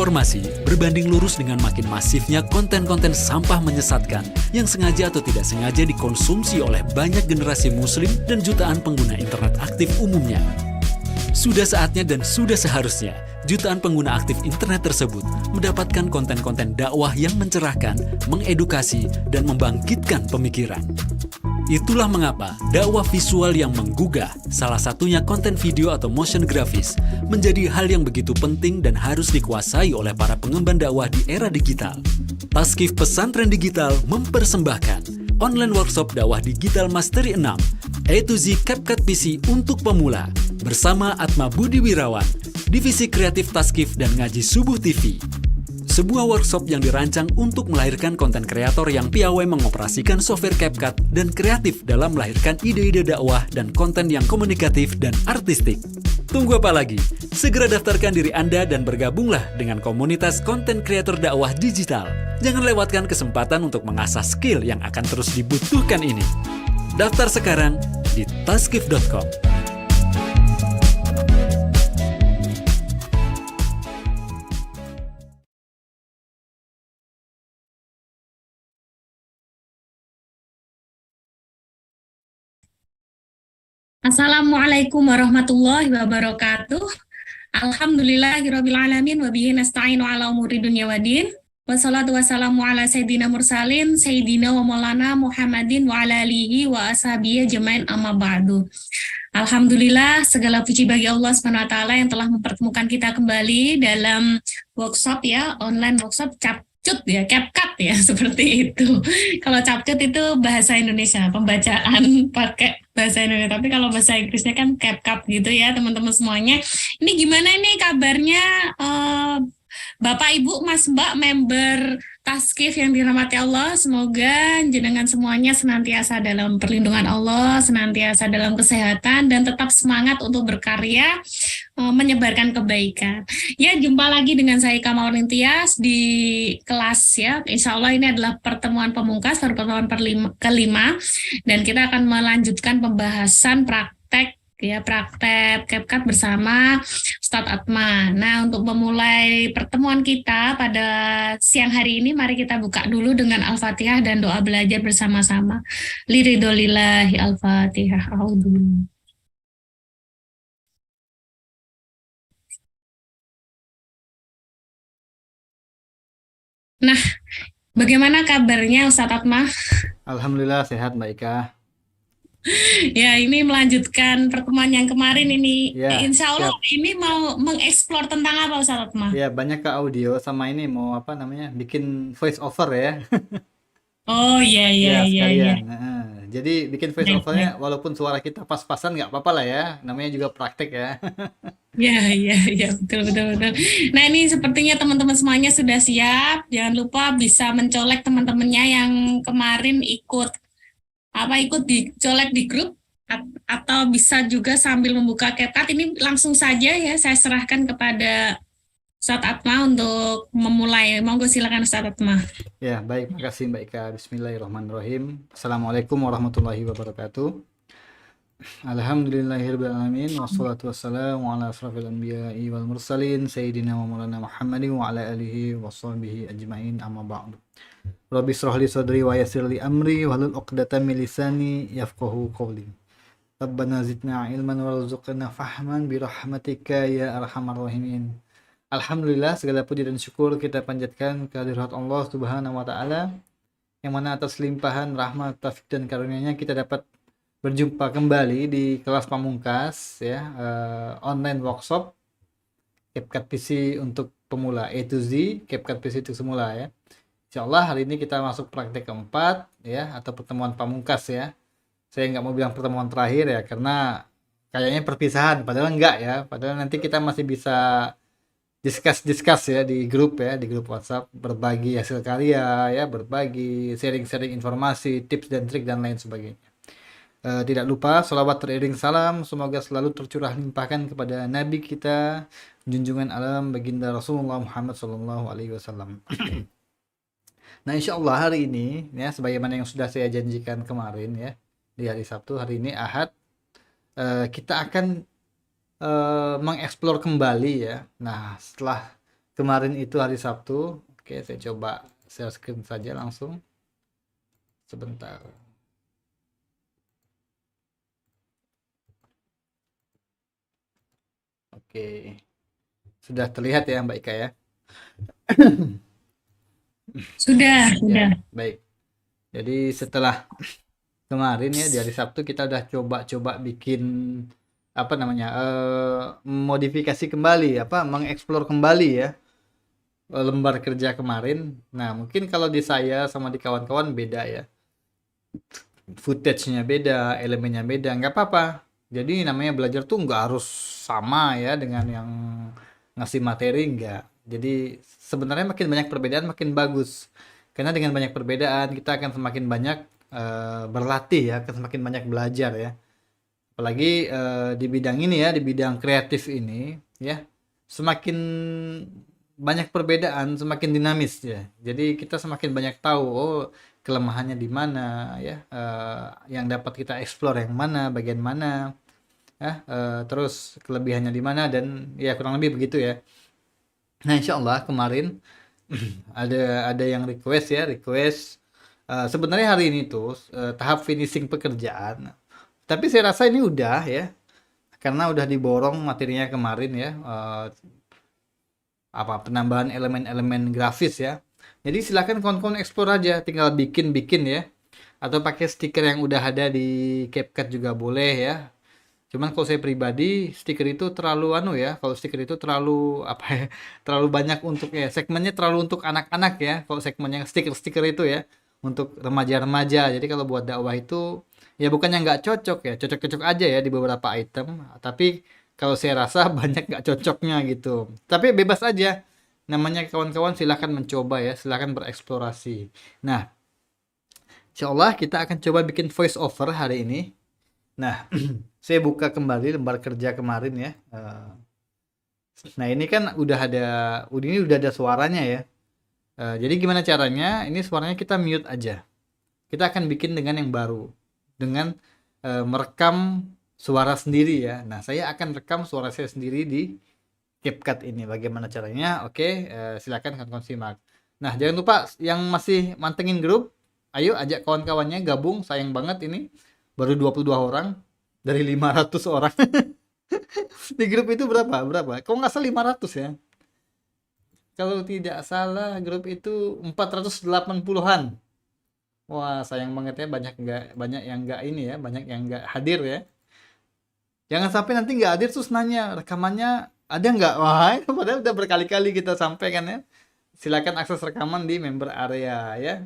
informasi berbanding lurus dengan makin masifnya konten-konten sampah menyesatkan yang sengaja atau tidak sengaja dikonsumsi oleh banyak generasi muslim dan jutaan pengguna internet aktif umumnya. Sudah saatnya dan sudah seharusnya jutaan pengguna aktif internet tersebut mendapatkan konten-konten dakwah yang mencerahkan, mengedukasi, dan membangkitkan pemikiran. Itulah mengapa dakwah visual yang menggugah, salah satunya konten video atau motion grafis, menjadi hal yang begitu penting dan harus dikuasai oleh para pengemban dakwah di era digital. Taskif Pesantren Digital mempersembahkan online workshop dakwah digital Mastery 6, A to Z CapCut PC untuk pemula, bersama Atma Budi Wirawan, Divisi Kreatif Taskif dan Ngaji Subuh TV. Sebuah workshop yang dirancang untuk melahirkan konten kreator yang piawai mengoperasikan software CapCut dan kreatif dalam melahirkan ide-ide dakwah dan konten yang komunikatif dan artistik. Tunggu apa lagi? Segera daftarkan diri Anda dan bergabunglah dengan komunitas konten kreator dakwah digital. Jangan lewatkan kesempatan untuk mengasah skill yang akan terus dibutuhkan ini. Daftar sekarang di taskif.com. Assalamualaikum warahmatullahi wabarakatuh. Alhamdulillahirabbil alamin wa bihi nasta'inu ala umuri dunya waddin. Wassalatu wassalamu ala sayyidina mursalin sayyidina wa maulana Muhammadin wa ala alihi wa ashabihi ajmain amma ba'du. Alhamdulillah, segala puji bagi Allah Subhanahu wa taala yang telah mempertemukan kita kembali dalam workshop ya, online workshop CapCut ya, CapCut ya, seperti itu. Kalau CapCut itu bahasa Indonesia, pembacaan pakai bahasa Indonesia, tapi kalau bahasa Inggrisnya kan CapCut gitu ya, teman-teman semuanya. Ini gimana ini kabarnya Bapak, Ibu, Mas, Mbak, member Taskif yang dirahmati Allah, semoga jenengan semuanya senantiasa dalam perlindungan Allah, senantiasa dalam kesehatan, dan tetap semangat untuk berkarya, menyebarkan kebaikan. Ya, jumpa lagi dengan saya Ika Maulin Tias di kelas ya. Insya Allah ini adalah pertemuan pemungkas, pertemuan kelima, dan kita akan melanjutkan pembahasan praktek CapCut bersama Ustadz Atma. Nah, untuk memulai pertemuan kita pada siang hari ini, mari kita buka dulu dengan Al-Fatihah dan doa belajar bersama-sama. Liridolillahi Al-Fatihah. A'udzu. Nah, bagaimana kabarnya Ustadz Atma? Alhamdulillah sehat Mbak Ika. Ya, ini melanjutkan pertemuan yang kemarin ini. Ya, Insya Allah siap. ini mau mengeksplor tentang apa Ustadz Atma? Ya, banyak ke audio sama ini mau apa namanya bikin voice over ya. Oh iya iya Ya, iya iya. sekalian. Jadi bikin voice Baik, baik. overnya walaupun suara kita pas-pasan nggak apa-apa lah ya. Namanya juga praktek ya. Ya, ya, ya, betul, betul, betul. Nah, ini sepertinya teman-teman semuanya sudah siap. Jangan lupa bisa mencolek teman-temannya yang kemarin ikut dicolek di grup, atau bisa juga sambil membuka CapCut. Ini langsung saja ya, saya serahkan kepada Ustadz Atma untuk memulai. Monggo silakan Ustadz Atma. Ya, baik. Makasih Mbak Ika. Bismillahirrahmanirrahim. Assalamualaikum warahmatullahi wabarakatuh. Alhamdulillahirrahmanirrahim. Wassalatu wassalamu ala asrafil anbiya'i wal mursalin Sayyidina wa maulana Muhammadin wa ala alihi wa sahbihi ajma'in amma ba'du. Rabbi shrah li sadri wa yassir li amri wahlul 'uqdatam min lisani yafqahu qawli. Rabbana zidna ilman warzuqna fahman bi rahmatika ya arhamar rahimin. Alhamdulillah, segala puji dan syukur kita panjatkan kehadirat Allah Subhanahu wa taala yang mana atas limpahan rahmat, taufik dan karunia-Nya kita dapat berjumpa kembali di kelas pamungkas ya, online workshop CapCut PC untuk pemula, A to Z CapCut PC untuk semula ya. Insyaallah hari ini kita masuk praktek keempat ya, atau pertemuan pamungkas ya. Saya nggak mau bilang pertemuan terakhir ya, karena kayaknya perpisahan, padahal enggak ya. Padahal nanti kita masih bisa discuss ya di grup WhatsApp, berbagi hasil karya ya, berbagi sharing informasi, tips dan trik dan lain sebagainya. Tidak lupa salawat teriring salam semoga selalu tercurah limpahkan kepada Nabi kita, junjungan alam baginda Rasulullah Muhammad SAW. Nah, insya Allah hari ini ya, sebagaimana yang sudah saya janjikan kemarin ya, di hari Sabtu, hari ini Ahad, kita akan mengeksplor kembali ya. Nah, setelah kemarin itu hari Sabtu. Oke, saya coba share screen saja langsung. Sebentar. Oke, sudah terlihat ya Mbak Ika ya? Sudah, Ya, sudah. baik. Jadi setelah kemarin ya di hari Sabtu kita udah coba-coba bikin apa namanya modifikasi kembali, apa mengeksplor kembali ya lembar kerja kemarin. Nah mungkin kalau di saya sama di kawan-kawan beda ya, footage-nya beda, elemennya beda, nggak apa-apa. Jadi namanya belajar tuh nggak harus sama ya dengan yang ngasih materi, nggak. Jadi sebenarnya makin banyak perbedaan makin bagus. Karena dengan banyak perbedaan kita akan semakin banyak berlatih ya, akan semakin banyak belajar ya. Apalagi di bidang ini ya, di bidang kreatif ini ya, semakin banyak perbedaan, semakin dinamis ya. Jadi kita semakin banyak tahu oh kelemahannya di mana ya, yang dapat kita explore yang mana, bagian mana ya, terus kelebihannya di mana dan ya kurang lebih begitu ya. Nah, insya Allah kemarin ada yang request ya, request sebenarnya hari ini tuh tahap finishing pekerjaan. Tapi saya rasa ini udah ya, karena udah diborong materinya kemarin ya, apa penambahan elemen-elemen grafis ya. Jadi silakan kawan-kawan explore aja, tinggal bikin-bikin ya. Atau pakai stiker yang udah ada di CapCut juga boleh ya. Cuman kalau saya pribadi stiker itu terlalu anu ya, kalau stiker itu terlalu apa ya, terlalu banyak untuk ya, segmennya terlalu untuk anak-anak ya. Kalau segmennya stiker-stiker itu ya, untuk remaja-remaja. Jadi kalau buat dakwah itu ya bukannya nggak cocok ya, cocok-cocok aja ya di beberapa item. Tapi kalau saya rasa banyak nggak cocoknya gitu. Tapi bebas aja. Namanya kawan-kawan silahkan mencoba ya, silahkan bereksplorasi. Nah, insya Allah kita akan coba bikin voice over hari ini. Nah, saya buka kembali lembar kerja kemarin ya. Nah, ini kan ini udah ada suaranya ya. Jadi gimana caranya? Ini suaranya kita mute aja. Kita akan bikin dengan yang baru, dengan merekam suara sendiri ya. Nah, saya akan rekam suara saya sendiri di CapCut ini. Bagaimana caranya? Oke, silakan kawan-kawan simak. Nah, jangan lupa yang masih mantengin grup, ayo ajak kawan-kawannya gabung. Sayang banget ini baru 22 orang dari 500 orang. Di grup itu berapa? Berapa? Kok nggak salah 500 ya? Kalau tidak salah grup itu 480-an. Wah, sayang banget ya banyak yang nggak ini ya, banyak yang nggak hadir ya. Jangan sampai nanti nggak hadir terus nanya rekamannya ada nggak? Wah, padahal udah berkali-kali kita sampaikan ya. Silakan akses rekaman di member area ya.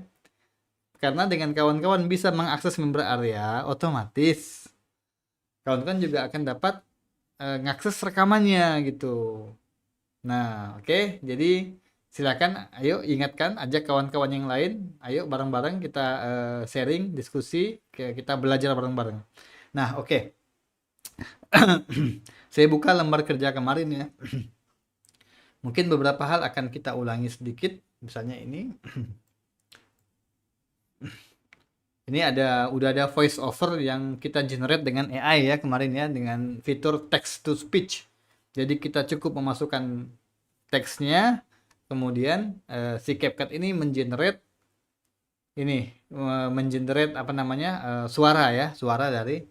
Karena dengan kawan-kawan bisa mengakses member area, otomatis kawan-kawan juga akan dapat ngakses rekamannya gitu. Nah, oke. Jadi silakan ayo ingatkan ajak kawan-kawan yang lain, ayo bareng-bareng kita sharing, diskusi, kita belajar bareng-bareng. Nah, oke. Saya buka lembar kerja kemarin ya. Mungkin beberapa hal akan kita ulangi sedikit, misalnya ini. Ini udah ada voice over yang kita generate dengan AI ya kemarin ya, dengan fitur text to speech. Jadi kita cukup memasukkan teksnya, kemudian si CapCut ini mengenerate apa namanya suara ya, suara dari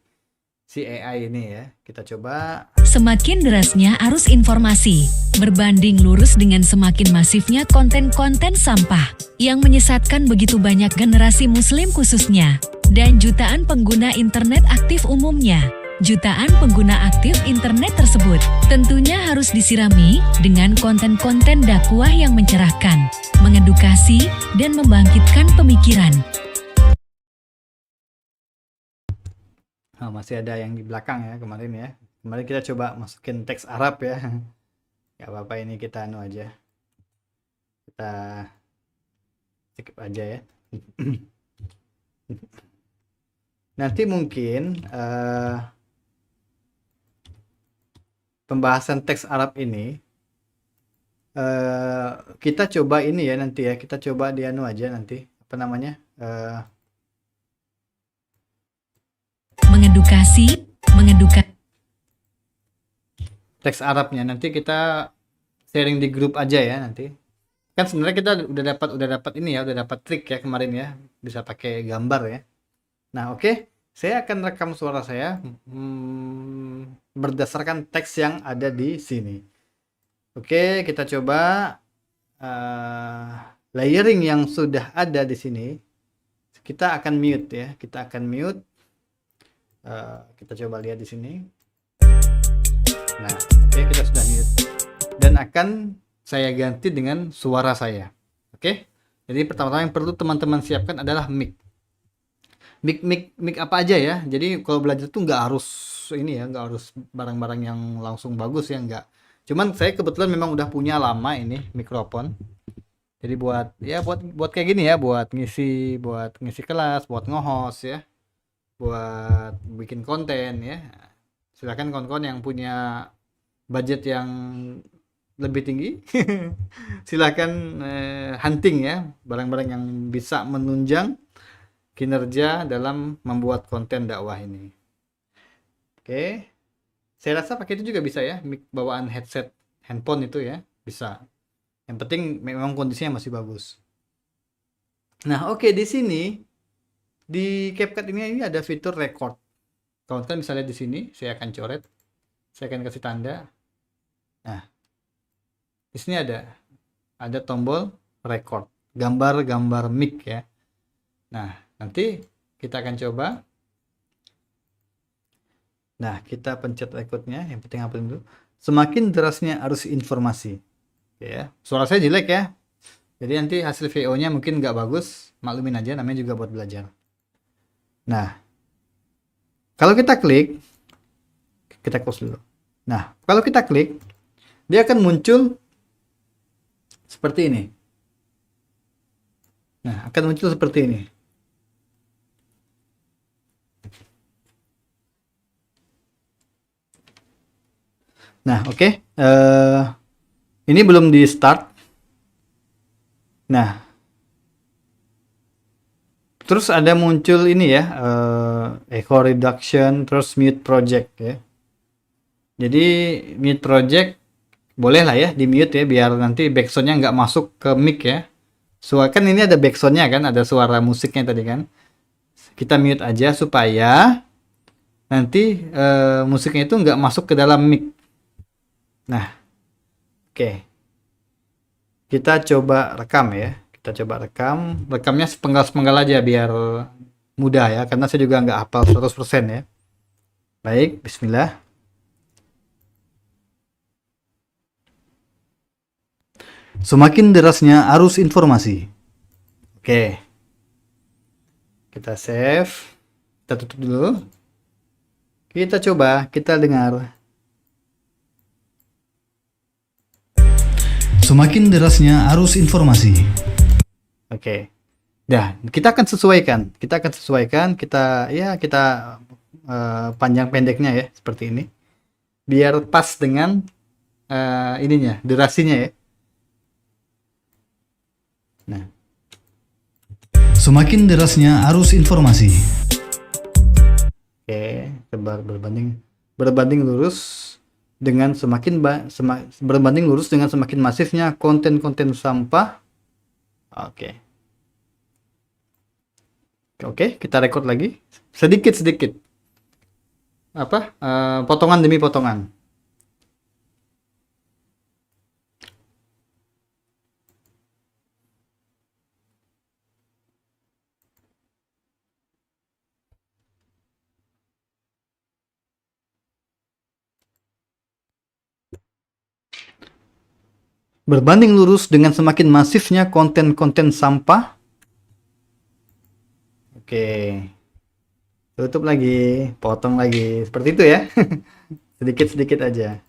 si AI ini ya. Kita coba. Semakin derasnya arus informasi, berbanding lurus dengan semakin masifnya konten-konten sampah yang menyesatkan begitu banyak generasi muslim khususnya, dan jutaan pengguna internet aktif umumnya. Jutaan pengguna aktif internet tersebut tentunya harus disirami dengan konten-konten dakwah yang mencerahkan, mengedukasi, dan membangkitkan pemikiran. Oh, masih ada yang di belakang ya kemarin ya. Kemarin kita coba masukin teks Arab ya. Gak apa-apa, ini kita anu aja. Kita skip aja ya. Nanti mungkin pembahasan teks Arab ini kita coba ini ya nanti ya. Kita coba di anu aja nanti. Apa namanya? Mengedukasi Teks Arabnya nanti kita sharing di grup aja ya nanti. Kan sebenarnya kita udah dapat ini ya, udah dapat trik ya kemarin ya, bisa pakai gambar ya. Nah, oke. Saya akan rekam suara saya berdasarkan teks yang ada di sini. Oke, kita coba layering yang sudah ada di sini. Kita akan mute ya, kita akan mute. Kita coba lihat di sini. Nah, oke, kita sudah mute. Dan akan saya ganti dengan suara saya. Oke. Jadi pertama-tama yang perlu teman-teman siapkan adalah mic. Mic apa aja ya. Jadi kalau belajar tuh nggak harus ini ya, nggak harus barang-barang yang langsung bagus ya, nggak. Cuman saya kebetulan memang udah punya lama ini mikrofon. Jadi buat kayak gini ya, buat ngisi kelas, buat nge-host ya, buat bikin konten ya. Silakan kawan-kawan yang punya budget yang lebih tinggi silakan hunting ya barang-barang yang bisa menunjang kinerja dalam membuat konten dakwah ini. Oke, saya rasa pakai itu juga bisa ya, mic bawaan headset handphone itu ya bisa. Yang penting memang kondisinya masih bagus. Nah, oke, di sini di CapCut ini ada fitur record. Kawan-kawan bisa lihat di sini, saya akan coret, saya akan kasih tanda. Nah, di sini ada tombol record, gambar mic ya. Nah, nanti kita akan coba. Nah, kita pencet recordnya. Yang penting apa dulu? Semakin derasnya arus informasi. Ya, suara saya jelek ya. Jadi nanti hasil VO-nya mungkin nggak bagus. Maklumin aja, namanya juga buat belajar. Nah, kalau kita klik, kita close dulu. Nah, kalau kita klik, dia akan muncul seperti ini. Nah, akan muncul seperti ini. Nah, oke. Ini belum di start. Nah, terus ada muncul ini ya, echo reduction, terus mute project ya. Jadi mute project boleh lah ya di mute ya, biar nanti backsoundnya nggak masuk ke mic ya. Suara kan ini ada backsoundnya kan, ada suara musiknya tadi kan. Kita mute aja supaya nanti musiknya itu nggak masuk ke dalam mic. Nah, oke. Kita coba rekam ya. Kita coba rekamnya sepenggal-sepenggal aja biar mudah ya, karena saya juga nggak hafal 100% ya. Baik, bismillah. Semakin derasnya arus informasi. Oke. Kita save. Kita tutup dulu. Kita coba, kita dengar. Semakin derasnya arus informasi. Oke. Dah, kita akan sesuaikan. Kita panjang pendeknya ya, seperti ini. Biar pas dengan ininya, durasinya ya. Nah. Semakin derasnya arus informasi. Oke, tebar berbanding lurus dengan berbanding lurus dengan semakin masifnya konten-konten sampah. Oke. Oke, kita record lagi sedikit. Potongan demi potongan. Berbanding lurus dengan semakin masifnya konten-konten sampah. Oke. Tutup lagi, potong lagi. Seperti itu ya. Sedikit-sedikit aja.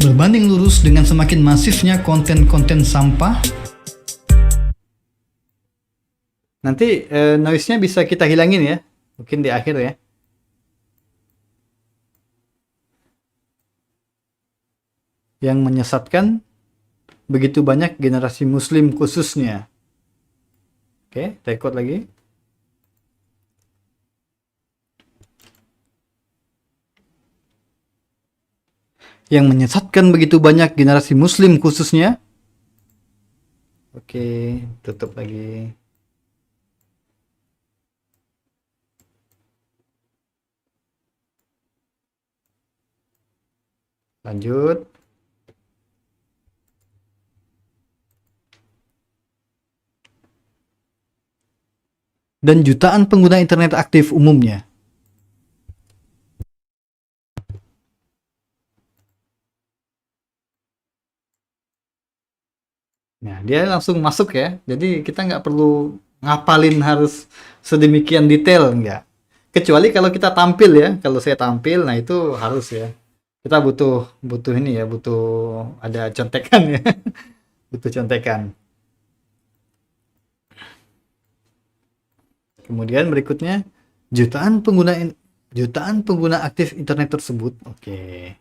Berbanding lurus dengan semakin masifnya konten-konten sampah. Nanti noise-nya bisa kita hilangin ya. Mungkin di akhir ya. Yang menyesatkan begitu banyak generasi muslim khususnya. Oke, record lagi. yang menyesatkan begitu banyak generasi muslim khususnya. Oke, tutup lagi. Lanjut. Dan jutaan pengguna internet aktif umumnya. Nah, dia langsung masuk ya. Jadi kita nggak perlu ngapalin harus sedemikian detail, nggak. Kecuali kalau kita tampil ya. Kalau saya tampil, nah itu harus ya. Kita butuh butuh ini ya, butuh ada contekan ya. Butuh contekan. Kemudian berikutnya jutaan pengguna aktif internet tersebut. Oke.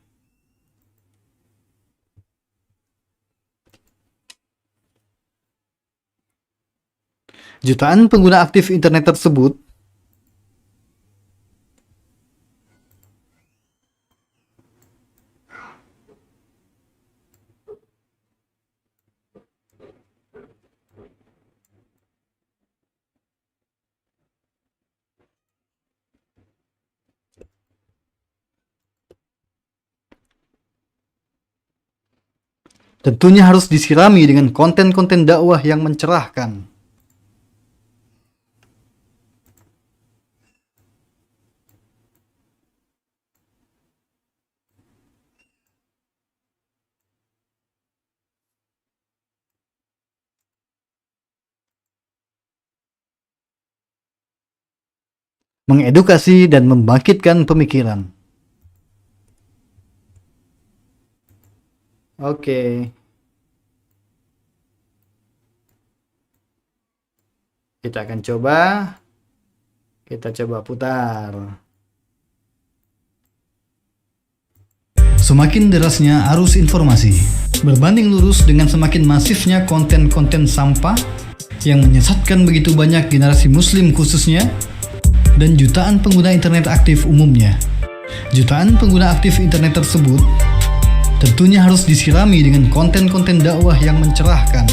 Jutaan pengguna aktif internet tersebut tentunya harus disirami dengan konten-konten dakwah yang mencerahkan. Mengedukasi dan membangkitkan pemikiran. Oke. Kita akan coba. Kita coba putar. Semakin derasnya arus informasi, berbanding lurus dengan semakin masifnya konten-konten sampah yang menyesatkan begitu banyak generasi muslim khususnya, dan jutaan pengguna internet aktif umumnya. Jutaan pengguna aktif internet tersebut tentunya harus disirami dengan konten-konten dakwah yang mencerahkan,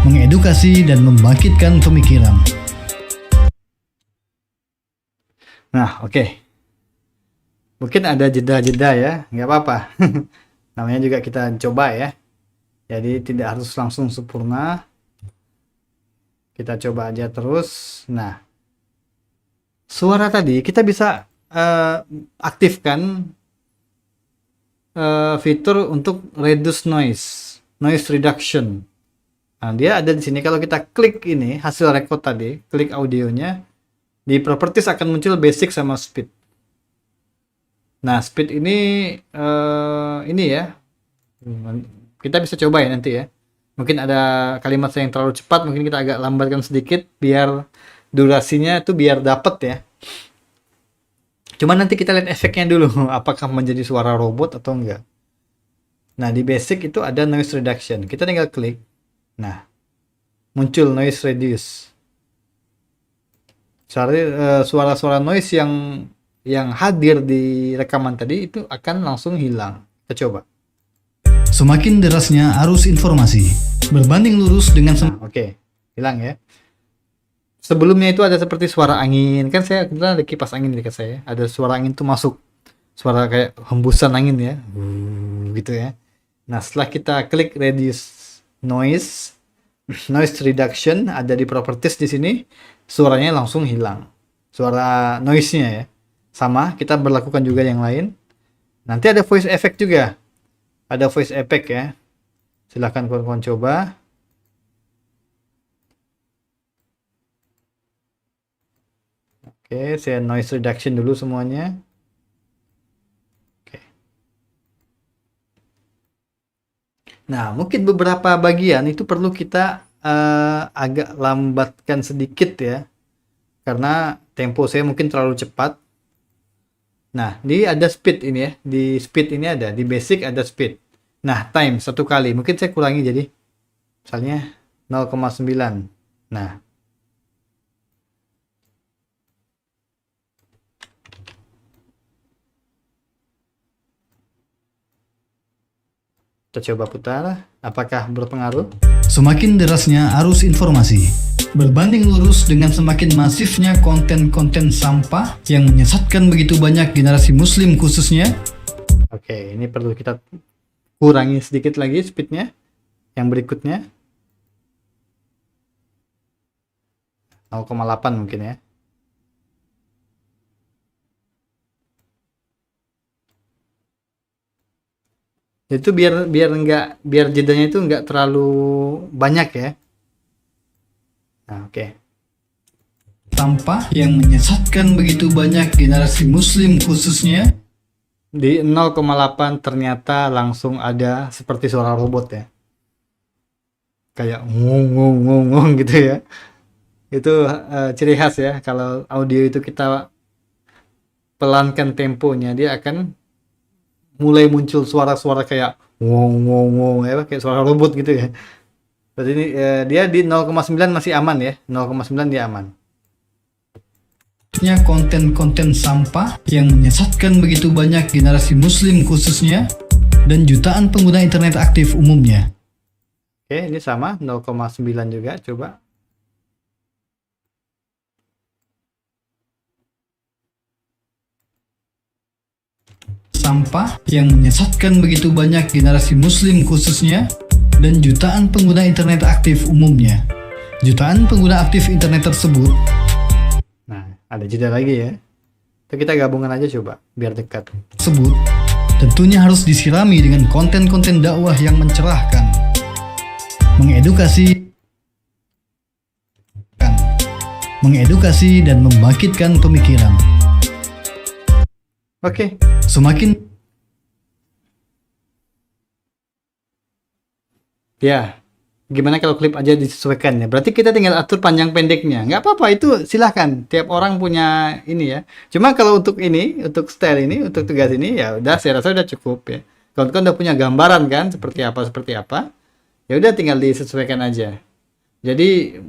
mengedukasi dan membangkitkan pemikiran. Nah, oke. Mungkin ada jeda-jeda ya, nggak apa-apa. Namanya juga kita coba ya. Jadi tidak harus langsung sempurna. Kita coba aja terus. Nah, suara tadi kita bisa aktifkan fitur untuk reduce noise reduction. Nah, dia ada di sini. Kalau kita klik ini hasil record tadi, klik audionya, di properties akan muncul basic sama speed. Nah, speed ini ya, kita bisa coba ya nanti ya. Mungkin ada kalimat yang terlalu cepat, mungkin kita agak lambatkan sedikit biar durasinya itu biar dapet ya. Cuman nanti kita lihat efeknya dulu, apakah menjadi suara robot atau enggak. Nah, di basic itu ada noise reduction. Kita tinggal klik. Nah, muncul noise reduce. Suara-suara noise yang hadir di rekaman tadi itu akan langsung hilang. Kita coba. Semakin derasnya arus informasi, berbanding lurus dengan oke, hilang ya. Sebelumnya itu ada seperti suara angin. Kan saya kebetulan ada kipas angin di dekat saya. Ada suara angin tuh masuk. Suara kayak hembusan angin ya. Gitu ya. Nah, setelah kita klik reduce noise reduction ada di properties di sini, suaranya langsung hilang. Suara noise-nya ya. Sama, kita berlakukan juga yang lain. Nanti ada voice effect juga. Ada voice effect ya. Silahkan kawan-kawan coba. Oke, saya noise reduction dulu semuanya. Oke. Nah, mungkin beberapa bagian itu perlu kita agak lambatkan sedikit ya. Karena tempo saya mungkin terlalu cepat. Nah, di ada speed ini ya. Di speed ini ada, di basic ada speed. Nah, time 1 kali. Mungkin saya kurangi jadi misalnya 0,9. Nah. Kita coba putar, apakah berpengaruh? Semakin derasnya arus informasi, berbanding lurus dengan semakin masifnya konten-konten sampah yang menyesatkan begitu banyak generasi muslim khususnya. Oke, ini perlu kita kurangi sedikit lagi speednya. Yang berikutnya 0,8 mungkin ya. Itu biar jedanya itu nggak terlalu banyak ya. Nah, oke. Sampah yang menyesatkan begitu banyak generasi muslim khususnya. Di 0,8 ternyata langsung ada seperti suara robot ya. Kayak ngong ngong ngong ngong gitu ya. Itu ciri khas ya, kalau audio itu kita pelankan temponya, dia akan mulai muncul suara-suara kayak ngong ngong ngong ya, kayak suara robot gitu ya. Berarti ini dia di 0,9 masih aman ya, 0,9 dia aman. Konten-konten sampah yang menyesatkan begitu banyak generasi muslim khususnya dan jutaan pengguna internet aktif umumnya. Oke, ini sama 0,9 juga, coba. Sampah yang menyesatkan begitu banyak generasi muslim khususnya dan jutaan pengguna internet aktif umumnya. Jutaan pengguna aktif internet tersebut. Nah, ada jeda lagi ya. Itu kita gabungan aja coba, biar dekat. Tersebut tentunya harus disirami dengan konten-konten dakwah yang mencerahkan, mengedukasi dan membangkitkan pemikiran. Oke. Semakin Ya, gimana kalau klip aja disesuaikan ya? Berarti kita tinggal atur panjang pendeknya. Nggak apa-apa, itu silahkan. Tiap orang punya ini ya. Cuma kalau untuk ini, untuk style ini, untuk tugas ini, ya udah, saya rasa udah cukup ya. Kalau kan udah punya gambaran kan, seperti apa, ya udah tinggal disesuaikan aja. Jadi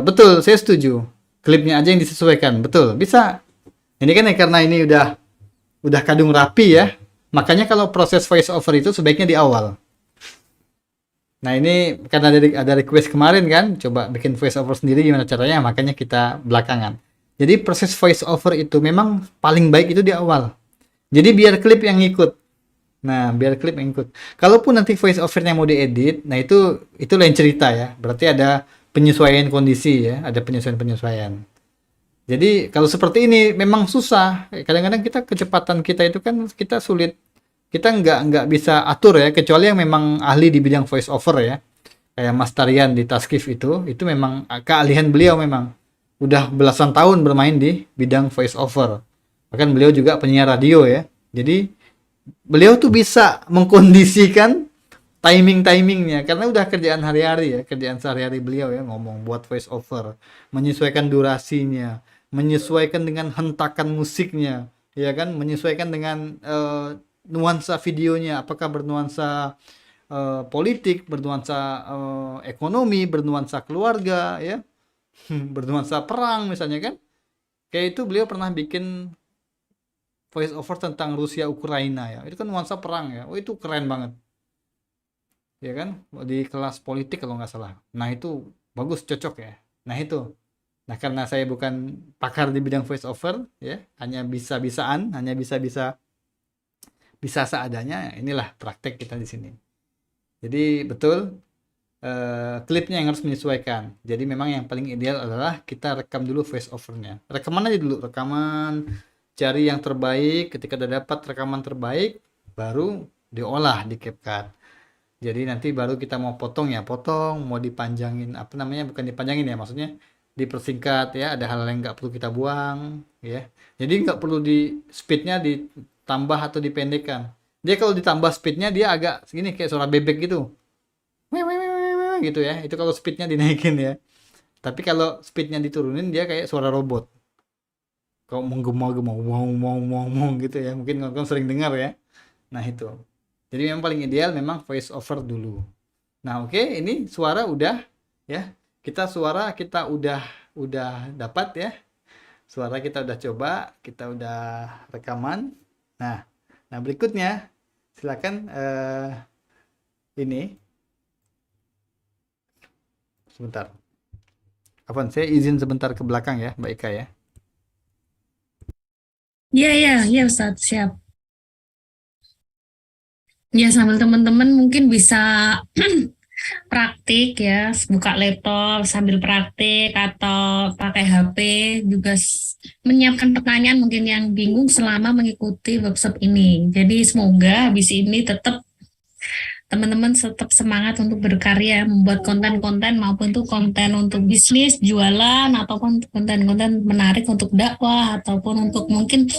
betul, saya setuju. Klipnya aja yang disesuaikan, betul, bisa. Ini kan ya, karena ini udah kadung rapi ya. Makanya kalau proses voice over itu sebaiknya di awal. Nah, ini karena ada request kemarin kan, coba bikin voice over sendiri gimana caranya, makanya kita belakangan. Jadi proses voice over itu memang paling baik itu di awal. Jadi biar klip yang ngikut. Nah, biar klip yang ngikut. Kalaupun nanti voice overnya mau diedit, nah itu lain cerita ya. Berarti ada penyesuaian kondisi ya, ada penyesuaian. Jadi kalau seperti ini memang susah. Kadang-kadang kita kecepatan kita itu kan kita sulit. Kita nggak bisa atur ya, kecuali yang memang ahli di bidang voice over ya, kayak Mas Tarian di Taskif itu memang keahlian beliau, memang udah belasan tahun bermain di bidang voice over, bahkan beliau juga penyiar radio ya, jadi beliau tuh bisa mengkondisikan timingnya karena udah kerjaan hari-hari ya, kerjaan sehari-hari beliau ya, ngomong buat voice over, menyesuaikan durasinya, menyesuaikan dengan hentakan musiknya, ya kan, menyesuaikan dengan nuansa videonya, apakah bernuansa politik, bernuansa ekonomi, bernuansa keluarga ya, bernuansa perang misalnya kan. Kayak itu beliau pernah bikin voice over tentang Rusia Ukraina ya, itu kan nuansa perang ya, itu keren banget ya kan, di kelas politik kalau nggak salah. Nah itu bagus, cocok ya. Nah karena saya bukan pakar di bidang voice over ya, hanya bisa seadanya, inilah praktek kita di sini. Jadi betul, klipnya yang harus menyesuaikan. Jadi memang yang paling ideal adalah kita rekam dulu voice overnya. Rekaman aja dulu, cari yang terbaik. Ketika udah dapat rekaman terbaik, baru diolah di CapCut. Jadi nanti baru kita mau potong, mau dipanjangin, bukan dipanjangin ya, maksudnya dipersingkat ya, ada hal yang nggak perlu kita buang ya. Jadi nggak perlu di speednya ditambah atau dipendekkan. Dia kalau ditambah speednya dia agak segini kayak suara bebek gitu, gitu ya. Itu kalau speednya dinaikin ya. Tapi kalau speednya diturunin dia kayak suara robot. Kalau menggema-gema, wow gitu ya. Mungkin kalian sering dengar ya. Nah itu. Jadi memang paling ideal memang voice over dulu. Nah oke, ini suara udah ya. Suara kita udah dapat ya. Suara kita udah coba, kita udah rekaman. Nah berikutnya silakan ini. Sebentar. Afwan, saya izin sebentar ke belakang ya, Mbak Ika ya. Iya, Ustadz, siap. Ya, sambil teman-teman mungkin bisa praktik ya, buka laptop sambil praktik atau pakai HP juga menyiapkan pertanyaan mungkin yang bingung selama mengikuti workshop ini. Jadi semoga habis ini teman-teman tetap semangat untuk berkarya, membuat konten-konten maupun itu konten untuk bisnis, jualan, ataupun konten-konten menarik untuk dakwah, ataupun untuk mungkin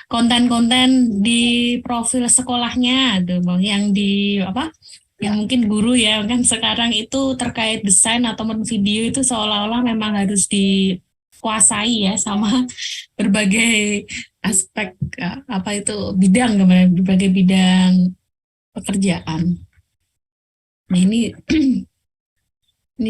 konten-konten di profil sekolahnya, gitu, Bang, yang di apa? Yang mungkin guru ya kan sekarang itu terkait desain ataupun video itu seolah-olah memang harus dikuasai ya sama berbagai aspek apa itu bidang, berbagai bidang pekerjaan. Nah ini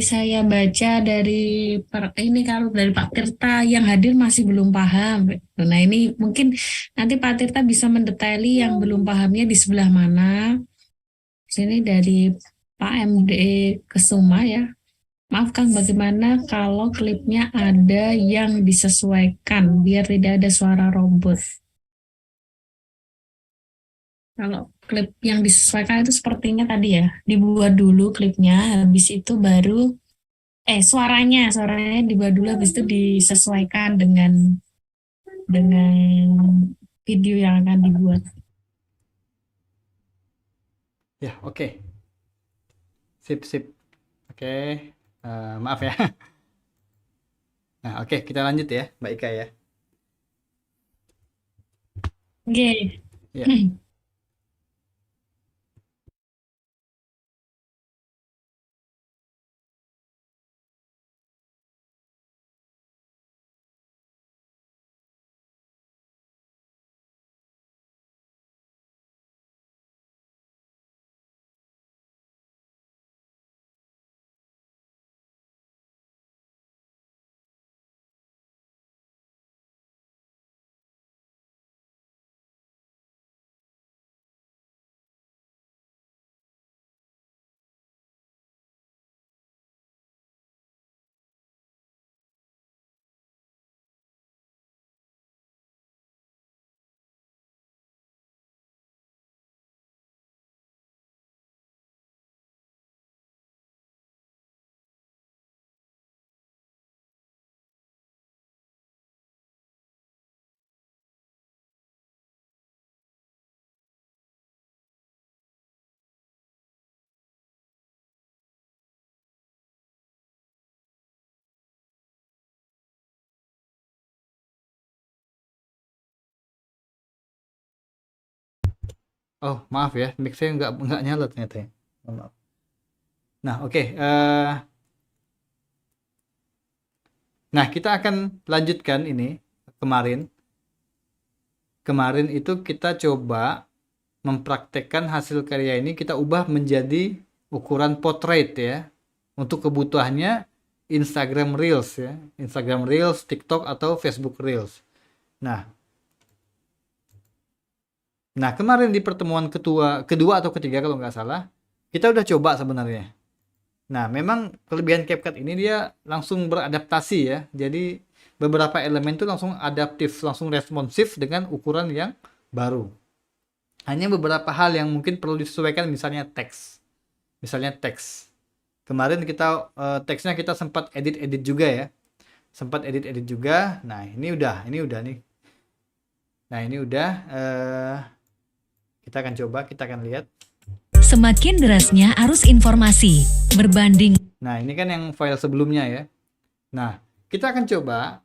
saya baca dari ini kalau dari Pak Tirta yang hadir masih belum paham. Nah ini mungkin nanti Pak Tirta bisa mendetaili yang belum pahamnya di sebelah mana. Sini dari Pak MD Kesuma ya. Maaf Kang, bagaimana kalau klipnya ada yang disesuaikan biar tidak ada suara robot? Kalau klip yang disesuaikan itu sepertinya tadi ya, dibuat dulu klipnya, habis itu baru suaranya dibuat dulu, habis itu disesuaikan dengan video yang akan dibuat. Ya, oke. Sip. Oke. Maaf ya. Nah, oke, kita lanjut ya, Mbak Ika ya. Oke. Ya. Oh, maaf ya, mic saya nggak nyala ternyata ya. Mohon maaf. Nah, oke. Nah, kita akan lanjutkan ini. Kemarin itu kita coba mempraktekkan hasil karya ini, kita ubah menjadi ukuran portrait ya. Untuk kebutuhannya Instagram Reels ya. Instagram Reels, TikTok atau Facebook Reels. Nah, kemarin di pertemuan kedua atau ketiga kalau nggak salah, kita udah coba sebenarnya. Nah, memang kelebihan CapCut ini dia langsung beradaptasi ya. Jadi beberapa elemen itu langsung adaptif, langsung responsif dengan ukuran yang baru. Hanya beberapa hal yang mungkin perlu disesuaikan, misalnya teks. Kemarin kita teksnya kita sempat edit juga ya. Nah, ini udah nih. Nah, ini udah kita akan coba, kita akan lihat. Semakin derasnya arus informasi berbanding. Nah, ini kan yang file sebelumnya ya. Nah, kita akan coba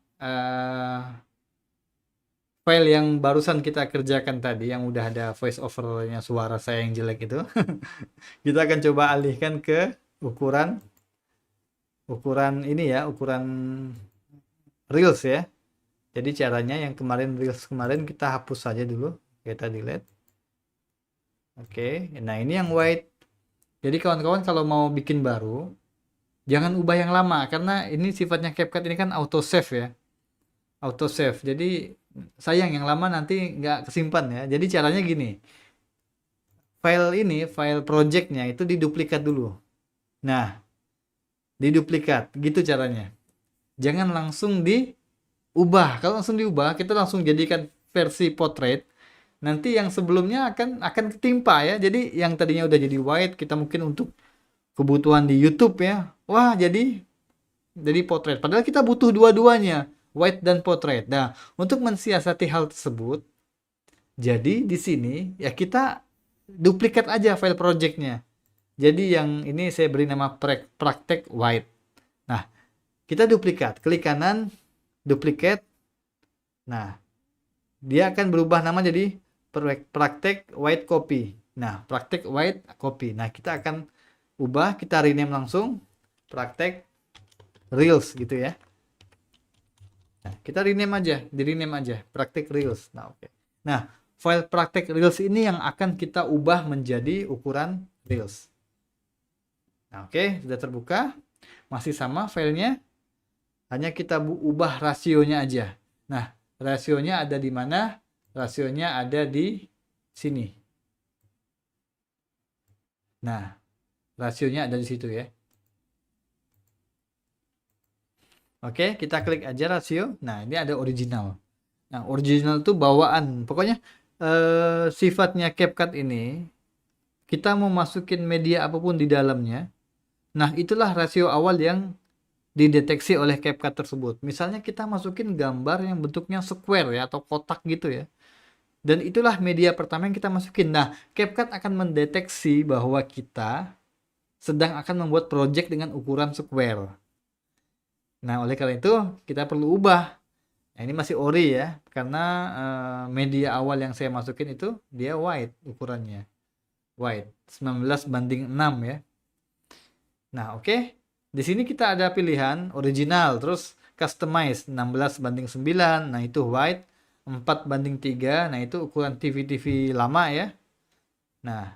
file yang barusan kita kerjakan tadi, yang udah ada voice overnya suara saya yang jelek itu. Kita akan coba alihkan ke ukuran ini ya, ukuran Reels ya. Jadi caranya yang Reels kemarin kita hapus saja dulu, kita delete. Oke, nah ini yang white. Jadi kawan-kawan kalau mau bikin baru, jangan ubah yang lama, karena ini sifatnya CapCut ini kan auto save ya. Auto save, jadi sayang yang lama nanti nggak kesimpan ya. Jadi caranya gini, file projectnya itu diduplikat dulu. Nah, diduplikat, gitu caranya. Jangan langsung diubah. Kalau langsung diubah, kita langsung jadikan versi portrait. Nanti yang sebelumnya akan ketimpa ya. Jadi yang tadinya udah jadi white, kita mungkin untuk kebutuhan di YouTube ya. Wah, jadi portrait. Padahal kita butuh dua-duanya, white dan portrait. Nah, untuk mensiasati hal tersebut, jadi di sini ya kita duplikat aja file projectnya. Jadi yang ini saya beri nama praktek white. Nah, kita duplikat, klik kanan, duplicate. Nah, dia akan berubah nama jadi praktek white copy. Nah, praktek white copy. Nah, kita akan ubah, kita rename langsung praktek reels gitu ya. Nah, kita rename aja, praktek reels. Nah, oke. Nah, file praktek reels ini yang akan kita ubah menjadi ukuran reels. Nah, oke, sudah terbuka. Masih sama filenya. Hanya kita ubah rasionya aja. Nah, rasionya ada di mana? Rasionya ada di sini. Nah, rasionya ada di situ ya. Oke, kita klik aja rasio. Nah, ini ada original. Nah, original itu bawaan. Pokoknya sifatnya CapCut ini, kita mau masukin media apapun di dalamnya. Nah, itulah rasio awal yang dideteksi oleh CapCut tersebut. Misalnya kita masukin gambar yang bentuknya square ya, atau kotak gitu ya. Dan itulah media pertama yang kita masukin. Nah, CapCut akan mendeteksi bahwa kita sedang akan membuat project dengan ukuran square. Nah, oleh karena itu kita perlu ubah. Nah, ini masih ori ya, karena media awal yang saya masukin itu dia white ukurannya. White 19:6 ya. Nah, oke. Di sini kita ada pilihan original, terus customize 16:9. Nah, itu white. 4:3. Nah, itu ukuran TV lama ya. Nah,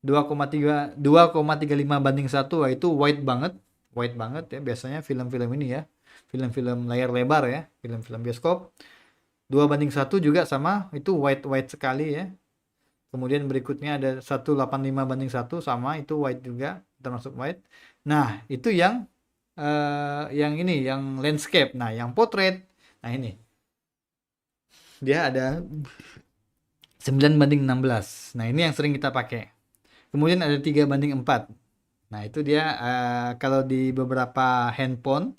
2,35:1. Itu white banget ya. Biasanya film-film ini ya. Film-film layar lebar ya, film-film bioskop. 2:1 juga sama, itu white sekali ya. Kemudian berikutnya ada 1,85:1 sama, itu white juga, termasuk white. Nah, itu yang ini, yang landscape. Nah, yang portrait. Nah, ini. Dia ada 9:16. Nah, ini yang sering kita pakai. Kemudian ada 3:4. Nah, itu dia kalau di beberapa handphone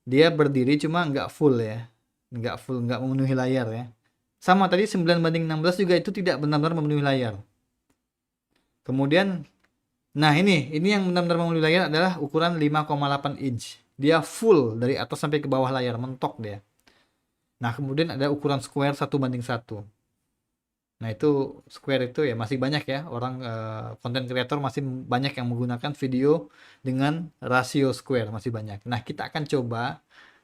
dia berdiri cuma nggak full ya. Nggak memenuhi layar ya. Sama tadi 9:16 juga itu tidak benar-benar memenuhi layar. Kemudian nah, ini yang benar-benar memenuhi layar adalah ukuran 5,8 inch. Dia full dari atas sampai ke bawah layar, mentok dia. Nah, kemudian ada ukuran square 1:1. Nah, itu square itu ya masih banyak ya, orang content creator masih banyak yang menggunakan video dengan rasio square, masih banyak. Nah, kita akan coba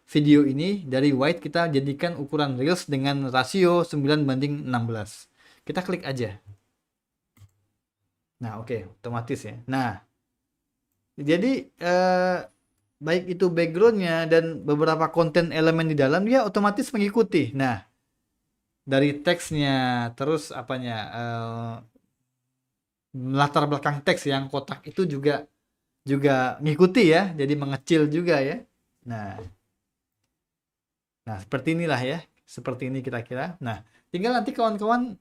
video ini dari white kita jadikan ukuran reels dengan rasio 9:16. Kita klik aja. Nah, oke, otomatis ya. Nah, jadi baik itu backgroundnya dan beberapa konten elemen di dalam dia otomatis mengikuti. Nah, dari teksnya, terus apanya, latar belakang teks yang kotak itu juga ngikuti ya, jadi mengecil juga ya. Nah, seperti inilah ya, seperti ini kira-kira. Nah, tinggal nanti kawan-kawan,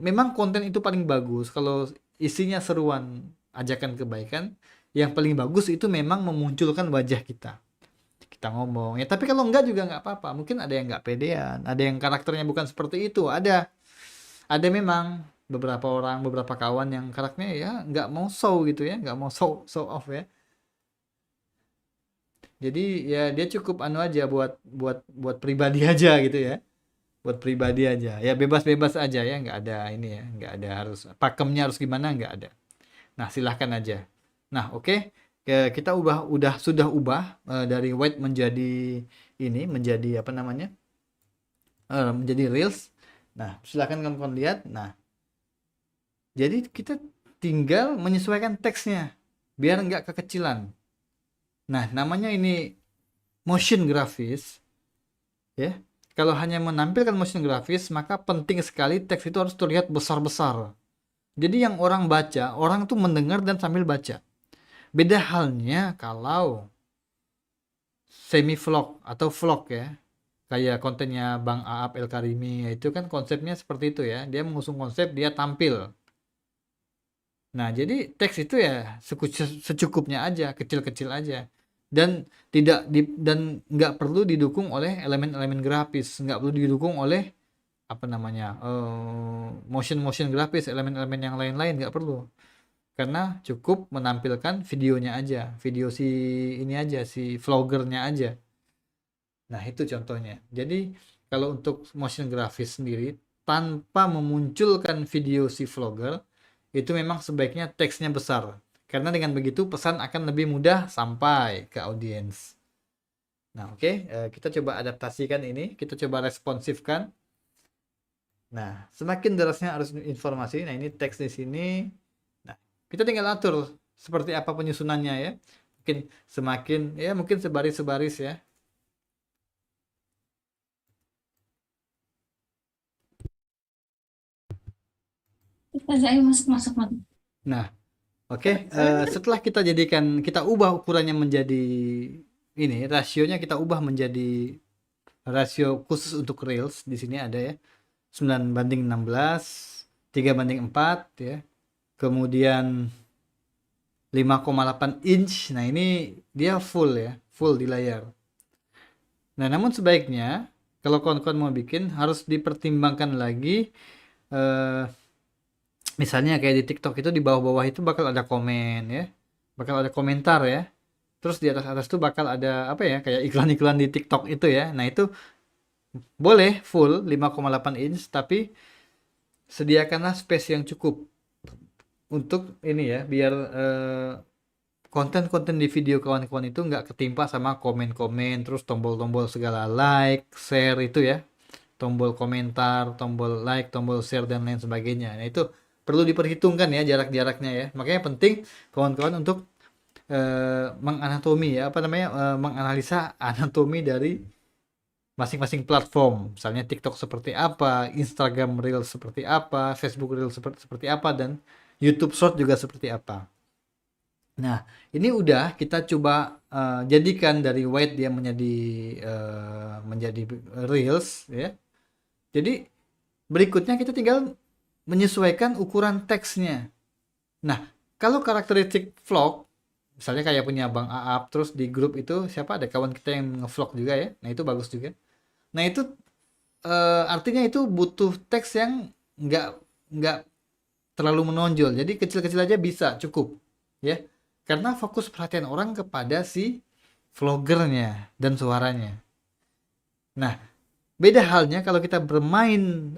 memang konten itu paling bagus kalau isinya seruan, ajakan kebaikan. Yang paling bagus itu memang memunculkan wajah kita ngomong ya. Tapi kalau enggak juga enggak apa-apa. Mungkin ada yang enggak pedean, ada yang karakternya bukan seperti itu. Ada memang beberapa orang, beberapa kawan yang karakternya ya enggak mau show gitu ya, enggak mau show off ya. Jadi ya dia cukup aja buat pribadi aja gitu ya. Buat pribadi aja. Ya bebas-bebas aja ya, enggak ada ini ya, enggak ada harus pakemnya harus gimana, enggak ada. Nah, silahkan aja. Nah, oke. Kita sudah ubah dari white menjadi ini, menjadi apa namanya? Menjadi reels. Nah, silakan kamu lihat. Nah, jadi kita tinggal menyesuaikan teksnya biar nggak kekecilan. Nah, namanya ini motion grafis. Ya. Kalau hanya menampilkan motion grafis, maka penting sekali teks itu harus terlihat besar-besar. Jadi yang orang baca, orang tuh mendengar dan sambil baca. Beda halnya kalau semi vlog atau vlog ya. Kayak kontennya Bang Aap El Karimi, ya itu kan konsepnya seperti itu ya. Dia mengusung konsep, dia tampil. Nah, jadi teks itu ya secukupnya aja, kecil-kecil aja. Dan dan nggak perlu didukung oleh elemen-elemen grafis, nggak perlu didukung oleh apa namanya motion grafis, elemen-elemen yang lain-lain nggak perlu. Karena cukup menampilkan videonya aja, video si ini aja, si vloggernya aja. Nah, itu contohnya. Jadi, kalau untuk motion grafis sendiri, tanpa memunculkan video si vlogger, itu memang sebaiknya teksnya besar. Karena dengan begitu pesan akan lebih mudah sampai ke audiens. Nah, oke, kita coba adaptasikan ini, kita coba responsifkan. Nah, semakin derasnya arus informasi, nah ini teks di sini. Nah, kita tinggal atur seperti apa penyusunannya ya. Mungkin semakin, ya mungkin sebaris-sebaris ya. Saya masuk. Nah, oke, setelah kita ubah ukurannya menjadi ini, rasionya kita ubah menjadi rasio khusus untuk Reels. Di sini ada ya, 9:16, 3:4 ya. Kemudian 5,8 inch. Nah, ini dia full ya, full di layar. Nah, namun sebaiknya kalau kawan-kawan mau bikin harus dipertimbangkan lagi misalnya kayak di TikTok itu di bawah-bawah itu bakal ada komen ya. Bakal ada komentar ya. Terus di atas-atas tuh bakal ada apa ya, kayak iklan-iklan di TikTok itu ya. Nah, itu boleh full 5,8 inch tapi sediakanlah space yang cukup untuk ini ya, biar konten-konten di video kawan-kawan itu nggak ketimpa sama komen-komen, terus tombol-tombol segala like, share itu ya. Tombol komentar, tombol like, tombol share dan lain sebagainya. Nah, itu perlu diperhitungkan ya jarak-jaraknya ya. Makanya penting kawan-kawan untuk menganatomi ya, apa namanya, menganalisa anatomi dari masing-masing platform. Misalnya TikTok seperti apa, Instagram Reels seperti apa, Facebook Reels seperti apa, dan YouTube Short juga seperti apa. Nah, ini udah kita coba jadikan dari white dia menjadi Reels ya. Jadi berikutnya kita tinggal menyesuaikan ukuran teksnya. Nah, kalau karakteristik vlog, misalnya kayak punya Bang Aap, terus di grup itu siapa, ada kawan kita yang ngevlog juga ya. Nah, itu bagus juga. Nah, itu artinya itu butuh teks yang nggak terlalu menonjol. Jadi kecil-kecil aja bisa, cukup ya. Karena fokus perhatian orang kepada si vloggernya dan suaranya. Nah, beda halnya kalau kita bermain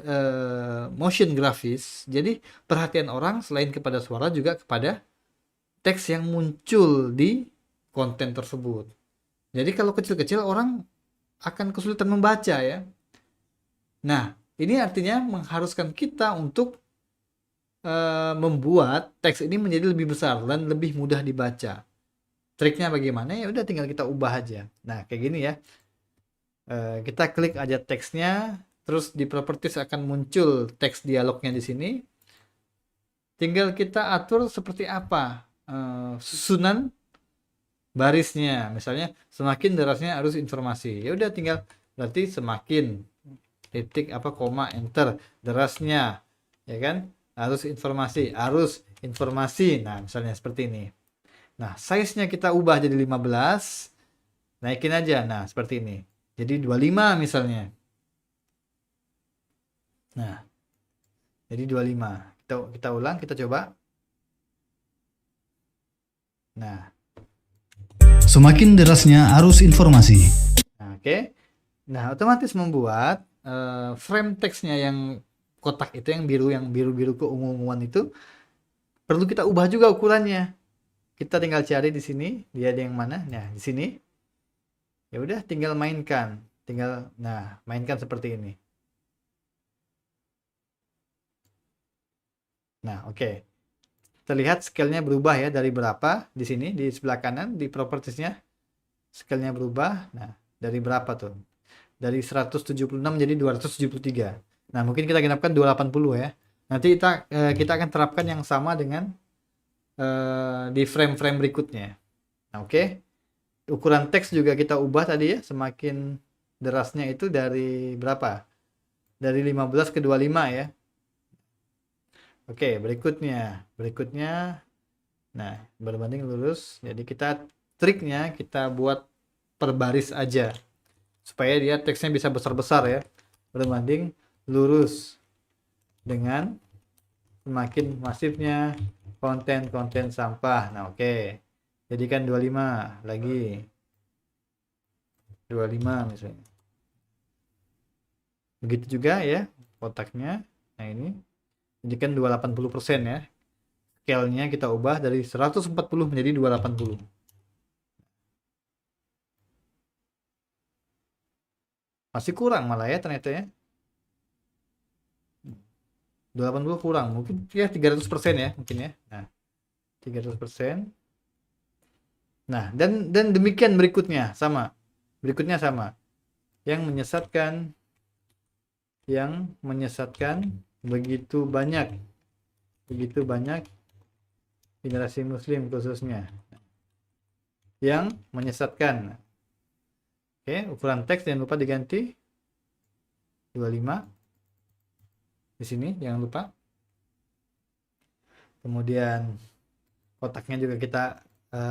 motion grafis, jadi perhatian orang selain kepada suara juga kepada teks yang muncul di konten tersebut. Jadi kalau kecil-kecil orang akan kesulitan membaca ya. Nah, ini artinya mengharuskan kita untuk membuat teks ini menjadi lebih besar dan lebih mudah dibaca. Triknya bagaimana? Ya udah tinggal kita ubah aja. Nah, kayak gini ya. Kita klik aja teksnya, terus di properties akan muncul teks dialognya di sini. Tinggal kita atur seperti apa susunan barisnya. Misalnya semakin derasnya arus informasi. Ya udah tinggal berarti semakin titik apa koma enter derasnya ya kan, arus informasi. Nah, misalnya seperti ini. Nah, size-nya kita ubah jadi 15. Naikin aja. Nah, seperti ini. Jadi 25 misalnya. Nah, jadi 25. Kita ulang, kita coba. Nah, Semakin derasnya arus informasi. nah oke. Nah, otomatis membuat frame teksnya yang kotak itu, yang biru-biru keungu-unguan itu perlu kita ubah juga ukurannya. Kita tinggal cari di sini, dia ada yang mana? Nah, di sini. Ya udah tinggal mainkan. Mainkan seperti ini. Nah, oke. Terlihat scale-nya berubah ya, dari berapa di sini di sebelah kanan di propertiesnya. Scale-nya berubah. Nah, dari berapa tuh? Dari 176 jadi 273. Nah, mungkin kita genapkan 280 ya. Nanti kita akan terapkan yang sama dengan di frame-frame berikutnya. Nah, oke. Ukuran teks juga kita ubah tadi ya, semakin derasnya itu dari berapa? Dari 15 ke 25 ya. Oke, berikutnya. Nah, berbanding lurus. Jadi triknya kita buat per baris aja supaya dia teksnya bisa besar-besar ya. Berbanding lurus dengan semakin masifnya konten-konten sampah. Nah, oke. Jadikan 25 lagi. 25 misalnya. Begitu juga ya kotaknya. Nah, ini jadikan 280% ya. Scale-nya kita ubah dari 140 menjadi 280. Masih kurang malah ya ternyata ya. 280 kurang, mungkin ya 300% ya mungkin ya. Nah, 300%. Nah, dan demikian berikutnya sama. Yang menyesatkan begitu banyak generasi muslim khususnya. Yang menyesatkan. Oke, ukuran teks jangan lupa diganti 25 di sini, jangan lupa. Kemudian kotaknya juga kita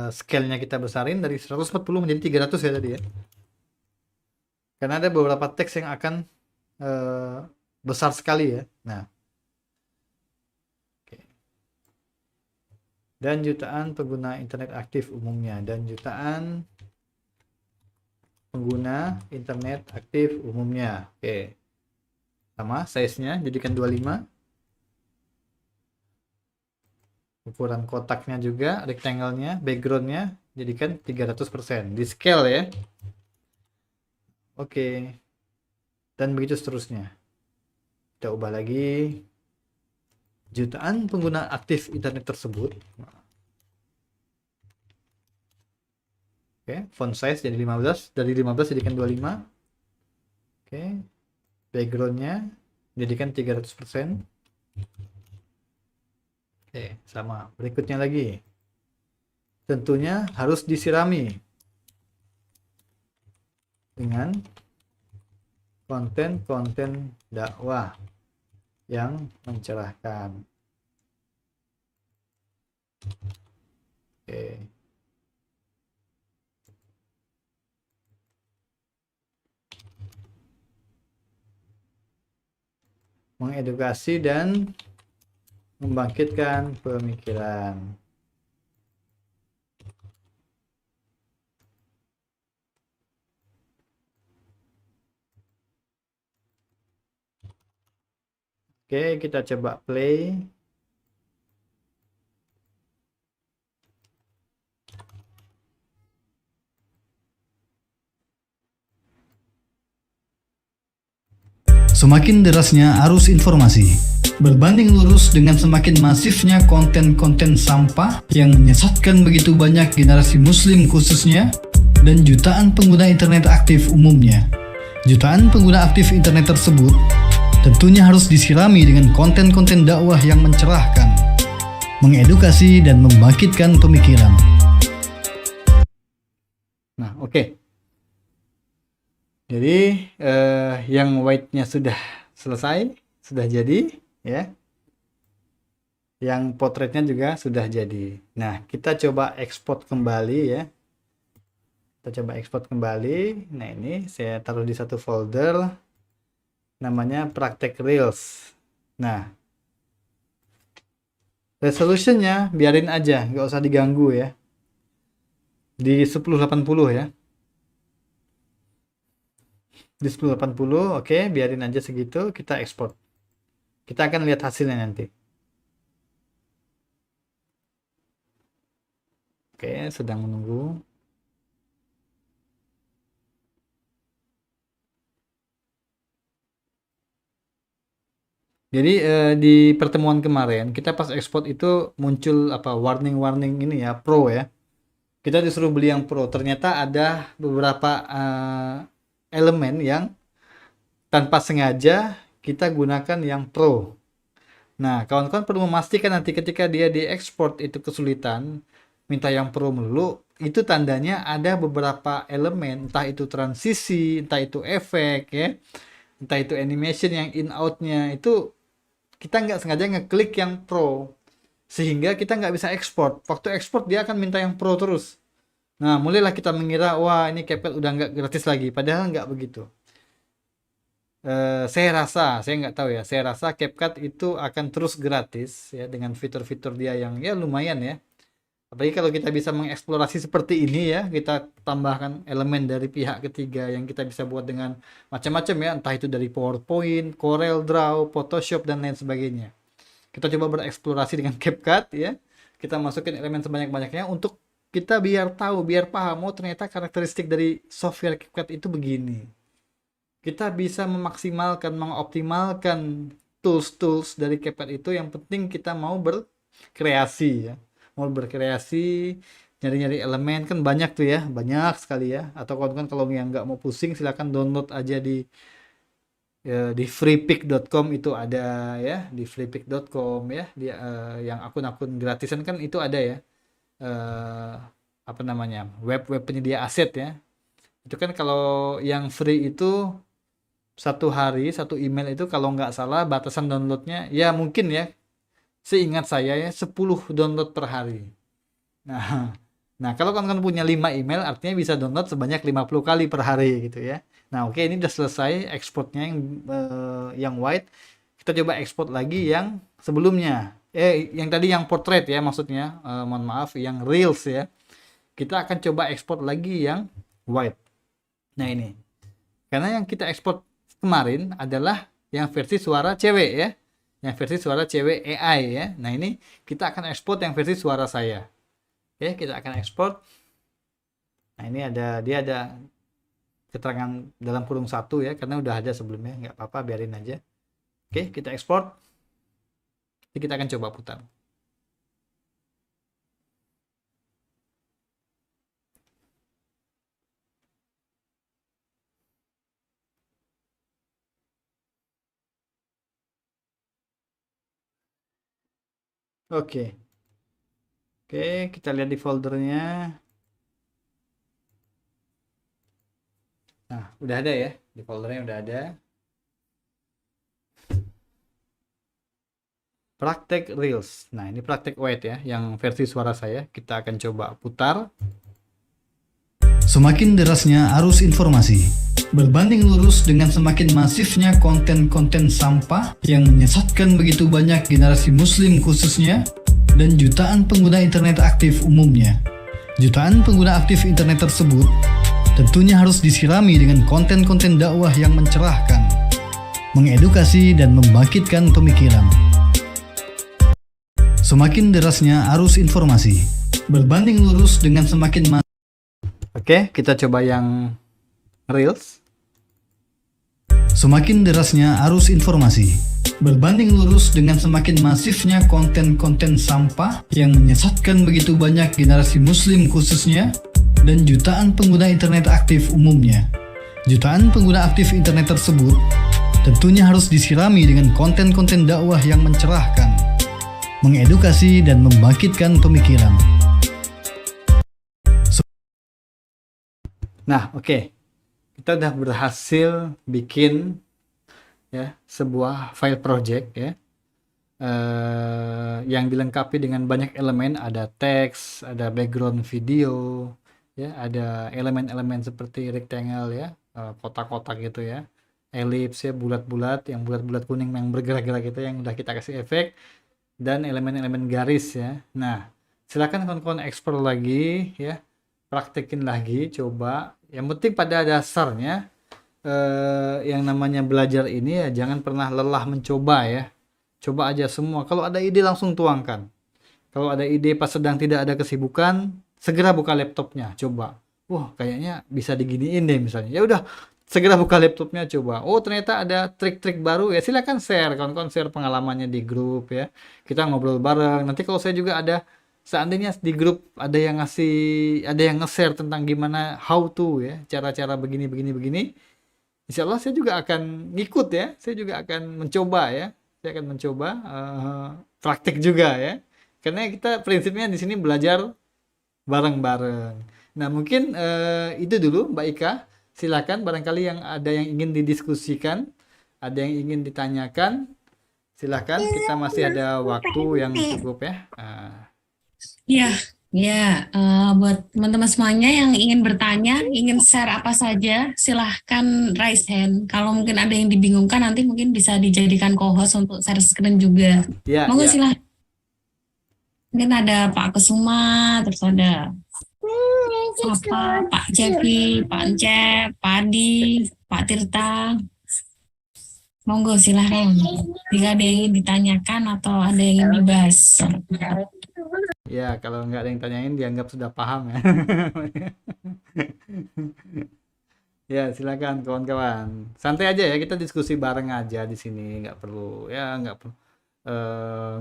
scale-nya kita besarin dari 140 menjadi 300 ya tadi ya. Karena ada beberapa teks yang akan besar sekali ya. Nah. Oke. Dan jutaan pengguna internet aktif umumnya, Oke. Sama size-nya jadikan 25. Ukuran kotaknya juga, rectangle-nya, background-nya jadikan 300% di scale ya. Oke. Dan begitu seterusnya. Kita ubah lagi. Jutaan pengguna aktif internet tersebut. Oke, font size jadi 15, dari 15 jadikan 25. Oke. Backgroundnya jadikan 300%. Oke, sama. Berikutnya lagi. Tentunya harus disirami dengan konten-konten dakwah yang mencerahkan. Oke. Mengedukasi dan membangkitkan pemikiran. Oke, kita coba play. Semakin derasnya arus informasi, berbanding lurus dengan semakin masifnya konten-konten sampah yang menyesatkan begitu banyak generasi muslim khususnya, dan jutaan pengguna internet aktif umumnya. Jutaan pengguna aktif internet tersebut tentunya harus disirami dengan konten-konten dakwah yang mencerahkan, mengedukasi dan membangkitkan pemikiran. Nah, oke. Jadi yang white-nya sudah selesai, sudah jadi ya. Yang potretnya juga sudah jadi. Nah, kita coba ekspor kembali ya. Nah, ini saya taruh di satu folder namanya praktek reels. Nah, resolutionnya biarin aja, nggak usah diganggu ya, di 1080 ya, di 1080. Oke, biarin aja segitu, kita ekspor. Kita akan lihat hasilnya nanti. Oke, sedang menunggu. Jadi di pertemuan kemarin kita pas ekspor itu muncul apa warning ini ya, pro ya. Kita disuruh beli yang pro. Ternyata ada beberapa elemen yang tanpa sengaja kita gunakan yang pro. Nah, kawan-kawan perlu memastikan nanti ketika dia diekspor itu kesulitan, minta yang pro melulu, itu tandanya ada beberapa elemen, entah itu transisi, entah itu efek ya, entah itu animation yang in outnya itu kita nggak sengaja ngeklik yang pro, sehingga kita nggak bisa ekspor. Waktu ekspor dia akan minta yang pro terus. Nah, mulailah kita mengira, wah ini CapCut udah nggak gratis lagi, padahal nggak begitu. Saya nggak tahu ya, saya rasa CapCut itu akan terus gratis ya dengan fitur-fitur dia yang ya lumayan ya. Apalagi kalau kita bisa mengeksplorasi seperti ini ya, kita tambahkan elemen dari pihak ketiga yang kita bisa buat dengan macam-macam ya, entah itu dari PowerPoint, Corel Draw, Photoshop dan lain sebagainya. Kita coba bereksplorasi dengan CapCut ya. Kita masukin elemen sebanyak-banyaknya untuk kita biar tahu, biar paham, oh ternyata karakteristik dari software CapCut itu begini. Kita bisa memaksimalkan, mengoptimalkan tools-tools dari CapCut itu, yang penting kita mau berkreasi ya. Mau berkreasi, nyari-nyari elemen kan banyak tuh ya, banyak sekali ya. Atau kan kalau yang nggak mau pusing silahkan download aja di freepik.com itu ada ya, di freepik.com ya, yang akun-akun gratisan kan itu ada ya. Apa namanya? Web penyedia aset ya. Itu kan kalau yang free itu satu hari satu email itu kalau nggak salah batasan downloadnya ya mungkin ya, seingat saya ya 10 download per hari. Nah, kalau kalian punya 5 email artinya bisa download sebanyak 50 kali per hari gitu ya. Nah, oke, ini udah selesai ekspornya yang white. Kita coba ekspor lagi yang sebelumnya. Yang tadi yang portrait ya maksudnya. Mohon maaf, yang reels ya. Kita akan coba ekspor lagi yang white. Nah, ini. Karena yang kita ekspor kemarin adalah yang versi suara cewek ya. Yang versi suara cewek AI ya. Nah, ini kita akan ekspor yang versi suara saya. Oke, kita akan ekspor. Nah, ini dia ada keterangan dalam kurung 1 ya, karena udah ada sebelumnya, nggak apa-apa, biarin aja. Oke, kita ekspor. Jadi kita akan coba putar. Oke, kita lihat di foldernya. Nah, udah ada ya, di foldernya udah ada. Praktek Reels. Nah, ini praktek white ya, yang versi suara saya. Kita akan coba putar. Semakin derasnya arus informasi, berbanding lurus dengan semakin masifnya konten-konten sampah yang menyesatkan begitu banyak generasi muslim khususnya, dan jutaan pengguna internet aktif umumnya. Jutaan pengguna aktif internet tersebut tentunya harus disirami dengan konten-konten dakwah yang mencerahkan, mengedukasi dan membangkitkan pemikiran. Semakin derasnya arus informasi, berbanding lurus dengan semakin Oke, kita coba yang Reels. Semakin derasnya arus informasi, berbanding lurus dengan semakin masifnya konten-konten sampah yang menyesatkan begitu banyak generasi muslim khususnya, dan jutaan pengguna internet aktif umumnya. Jutaan pengguna aktif internet tersebut tentunya harus disirami dengan konten-konten dakwah yang mencerahkan, mengedukasi dan membangkitkan pemikiran. Nah, oke. Kita udah berhasil bikin ya sebuah file project ya. Yang dilengkapi dengan banyak elemen, ada teks, ada background video, ya, ada elemen-elemen seperti rectangle ya, kotak-kotak gitu ya, ellipse ya, bulat-bulat, yang bulat-bulat kuning yang bergerak-gerak gitu yang udah kita kasih efek, dan elemen-elemen garis ya. Nah, silakan kawan-kawan ekspor lagi ya, praktekin lagi, coba. Yang penting pada dasarnya yang namanya belajar ini ya jangan pernah lelah mencoba ya. Coba aja semua. Kalau ada ide langsung tuangkan. Kalau ada ide pas sedang tidak ada kesibukan, segera buka laptopnya, coba. Wah, kayaknya bisa diginiin deh misalnya. Ya udah, segera buka laptopnya, coba. Oh, ternyata ada trik-trik baru ya. Silakan share, kawan-kawan share pengalamannya di grup ya. Kita ngobrol bareng. Nanti kalau saya juga ada, seandainya di grup ada yang nge-share tentang gimana how to ya, cara-cara begini. Insya Allah saya juga akan ngikut ya. Saya juga akan mencoba ya. Saya akan mencoba praktik juga ya. Karena kita prinsipnya di sini belajar bareng-bareng. Nah, mungkin itu dulu Mbak Ika. Silakan barangkali yang ada yang ingin didiskusikan, ada yang ingin ditanyakan, silakan. Kita masih ada waktu yang cukup ya. Ya, ya, buat teman-teman semuanya yang ingin bertanya, ingin share apa saja, silahkan raise hand. Kalau mungkin ada yang dibingungkan, nanti mungkin bisa dijadikan co-host untuk share screen juga. Ya, Monggo ya. silahkan. Mungkin ada Pak Kesuma, terus ada Pak Cepi, Pak Encep, Pak Adi, Pak Tirta. Monggo silahkan. Jika ada yang ingin ditanyakan atau ada yang ingin dibahas. Ya, kalau nggak ada yang tanyain dianggap sudah paham ya. Ya, silakan kawan-kawan. Santai aja ya, kita diskusi bareng aja di sini, nggak perlu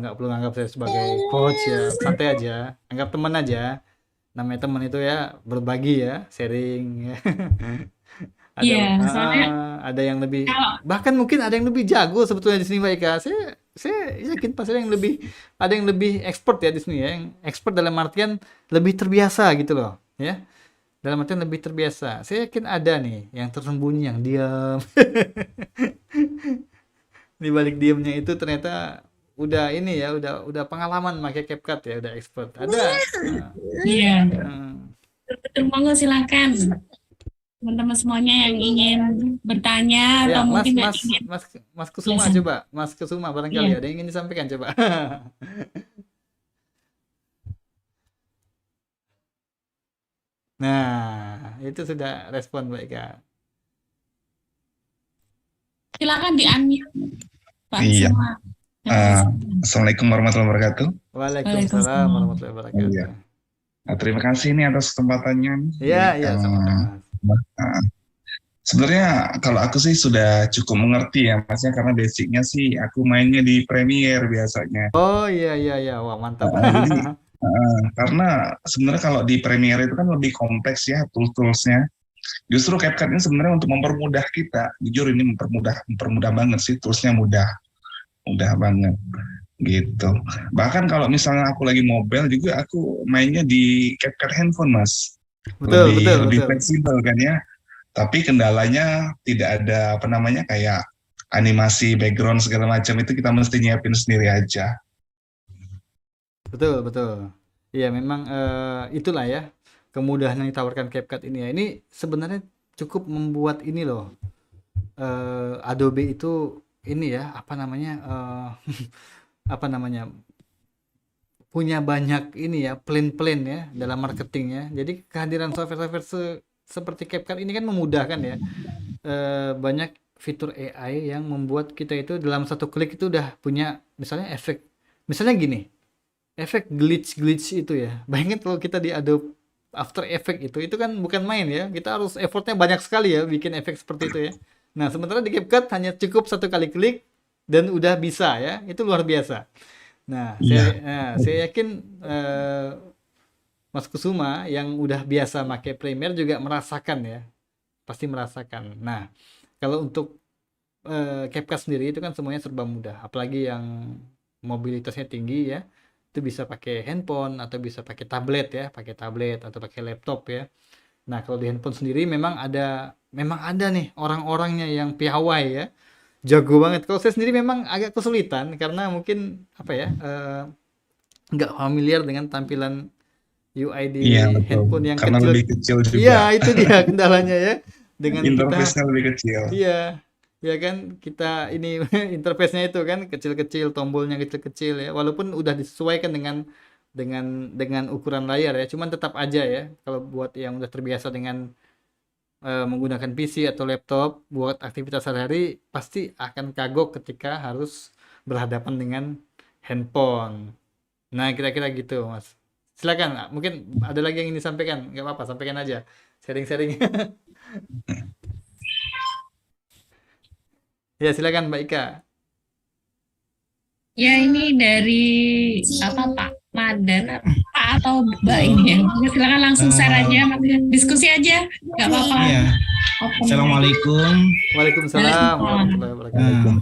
nggak perlu anggap saya sebagai coach ya. Santai aja, anggap teman aja. Namanya teman itu ya berbagi ya, sharing ya. Ada Iya, soalnya ada yang lebih, kalau bahkan mungkin ada yang lebih jago sebetulnya di sini Mbak Ika. Saya yakin pasti ada yang lebih expert ya di sini ya. Yang expert dalam artian lebih terbiasa gitu loh, ya. Dalam artian lebih terbiasa. Saya yakin ada nih yang tersembunyi, yang diam. Di balik diamnya itu ternyata udah ini ya, udah pengalaman pakai CapCut ya, udah expert. Ada. iya, Hmm. betul, monggo silakan. Teman-teman semuanya yang ingin bertanya Ya, atau Mas mungkin yang Mas ingin Mas Mas Kusuma jelasin. coba. Mas Kusuma barangkali Iya, ada yang ingin disampaikan coba. Nah, itu sudah respon Mbak Ika. silakan di-unmute Pak Iya, Kesuma. Assalamualaikum warahmatullahi wabarakatuh. Waalaikumsalam Waalaikumsalam. warahmatullahi wabarakatuh. Iya, terima kasih nih atas kesempatannya. Iya, iya, sama-sama. Uh, Sebenarnya kalau aku sih sudah cukup mengerti ya, Masnya, karena basicnya sih aku mainnya di Premiere biasanya. Oh iya iya iya, wah mantap. Jadi karena sebenarnya kalau di Premiere itu kan lebih kompleks ya tools-toolsnya. Justru CapCut ini sebenarnya untuk mempermudah kita. Jujur ini mempermudah banget sih, toolsnya mudah banget gitu. Bahkan kalau misalnya aku lagi mobile juga aku mainnya di CapCut handphone, Mas. Betul, betul, Lebih betul. fleksibel kan ya. Tapi kendalanya tidak ada apa namanya kayak animasi background segala macam itu kita mesti nyiapin sendiri aja. Betul, betul. Iya, memang itulah ya kemudahan yang ditawarkan CapCut ini ya. Ini sebenarnya cukup membuat ini loh. Adobe itu ini ya, apa namanya? Apa namanya? Punya banyak ini ya, plan-plan ya dalam marketingnya. Jadi kehadiran software-software seperti CapCut ini kan memudahkan ya. Banyak fitur AI yang membuat kita itu dalam satu klik itu udah punya misalnya efek. Misalnya gini, efek glitch itu ya. Bayangin kalau kita di Adobe After Effects itu kan bukan main ya. Kita harus effortnya banyak sekali ya bikin efek seperti itu ya. Nah, sementara di CapCut hanya cukup satu kali klik dan udah bisa ya. Itu luar biasa. Nah, Iya, saya yakin Mas Kusuma yang udah biasa pakai Premiere juga merasakan ya, pasti merasakan. Nah, kalau untuk CapCut sendiri itu kan semuanya serba mudah, apalagi yang mobilitasnya tinggi ya, itu bisa pakai handphone atau bisa pakai tablet ya, pakai tablet atau pakai laptop ya. Nah, kalau di handphone sendiri memang ada nih orang-orangnya yang piawai ya, jago banget. Kalau saya sendiri memang agak kesulitan karena mungkin apa ya, nggak familiar dengan tampilan UI di iya betul. handphone yang Karena kecil. lebih kecil Iya, juga. itu dia kendalanya ya. Dengan kita, Interface-nya lebih kecil. iya, ya kan kita ini interface-nya itu kan kecil-kecil, tombolnya kecil-kecil ya. Walaupun udah disesuaikan dengan ukuran layar ya, cuman tetap aja ya. Kalau buat yang udah terbiasa dengan menggunakan PC atau laptop buat aktivitas sehari-hari pasti akan kagok ketika harus berhadapan dengan handphone. Nah, kira-kira gitu, Mas. Silakan, mungkin ada lagi yang ingin disampaikan. Nggak apa-apa, sampaikan aja. Sharing-sharing. Ya, silakan Mbak Ika. Ya, ini dari apa Pak Madan, Pak atau Mbak ini ya? Silakan langsung share aja, diskusi aja, nggak apa-apa. Iya. Open. Assalamualaikum. Waalaikumsalam warahmatullahi wabarakatuh.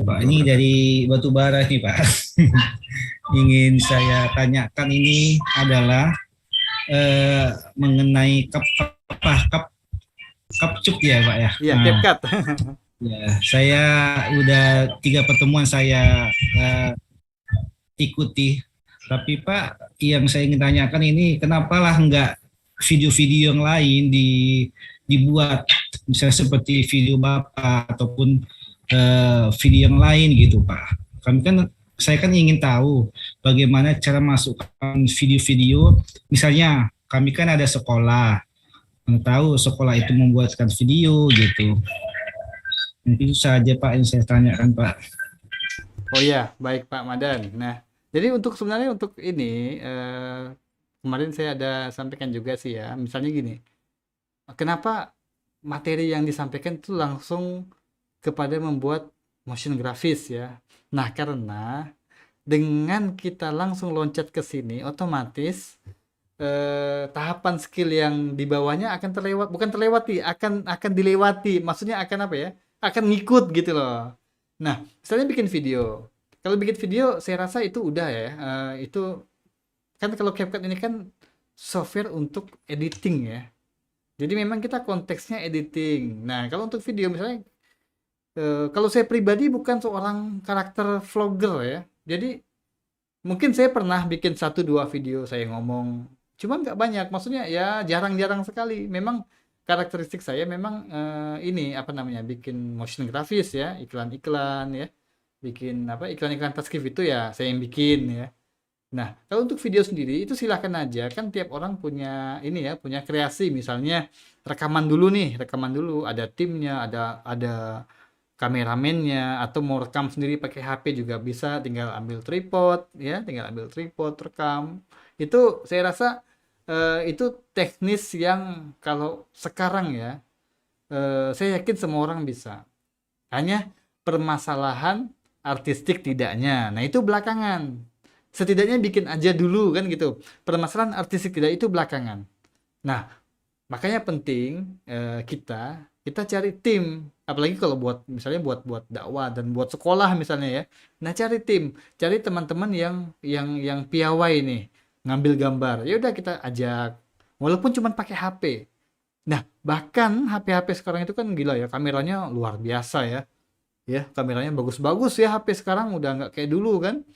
Pak, ini dari Batubara nih Pak. Ingin saya tanyakan ini adalah mengenai kapcuk ya Pak ya. Iya, Nah, CapCut. ya, saya udah 3 pertemuan saya ikuti. Tapi Pak, yang saya ingin tanyakan ini kenapalah enggak video-video yang lain dibuat, misalnya seperti video Bapak ataupun video yang lain gitu Pak. Saya kan ingin tahu bagaimana cara masukkan video-video. Misalnya kami kan ada sekolah, tahu sekolah itu membuatkan video gitu. Mungkin itu saja Pak yang saya tanyakan Pak. Oh ya, baik Pak Madan. Nah, jadi sebenarnya untuk ini kemarin saya ada sampaikan juga sih ya. Misalnya gini, kenapa materi yang disampaikan itu langsung kepada membuat motion grafis ya. Nah, karena dengan kita langsung loncat ke sini, otomatis tahapan skill yang di bawahnya akan bukan terlewati, akan dilewati. Maksudnya akan apa ya? Akan ngikut gitu loh. Nah, misalnya bikin video. Kalau bikin video, saya rasa itu udah ya. Itu kan kalau CapCut ini kan software untuk editing ya. Jadi memang kita konteksnya editing. Nah, kalau untuk video misalnya, kalau saya pribadi bukan seorang karakter vlogger ya. Jadi mungkin saya pernah bikin 1-2 video saya ngomong. Cuman nggak banyak. Maksudnya ya jarang-jarang sekali. Memang karakteristik saya memang ini apa namanya, bikin motion grafis ya, iklan-iklan ya. Bikin apa, iklan-iklan taskrif itu ya saya yang bikin ya. Nah, kalau untuk video sendiri itu silahkan aja, kan tiap orang punya ini ya, punya kreasi. Misalnya rekaman dulu nih, ada timnya, ada kameramennya, atau mau rekam sendiri pakai HP juga bisa, tinggal ambil tripod ya, rekam. Itu saya rasa itu teknis yang kalau sekarang ya saya yakin semua orang bisa. Hanya permasalahan artistik tidaknya. Nah, itu belakangan. Setidaknya bikin aja dulu kan gitu. Permasalahan artistik tidak itu belakangan. Nah, makanya penting kita cari tim. Apalagi kalau misalnya buat dakwah dan buat sekolah misalnya ya. Nah, cari tim, cari teman-teman yang piawai nih, ngambil gambar. Ya udah kita ajak. Walaupun cuma pakai HP. Nah, bahkan HP-HP sekarang itu kan gila ya, kameranya luar biasa ya. Ya, kameranya bagus-bagus ya, HP sekarang udah nggak kayak dulu kan.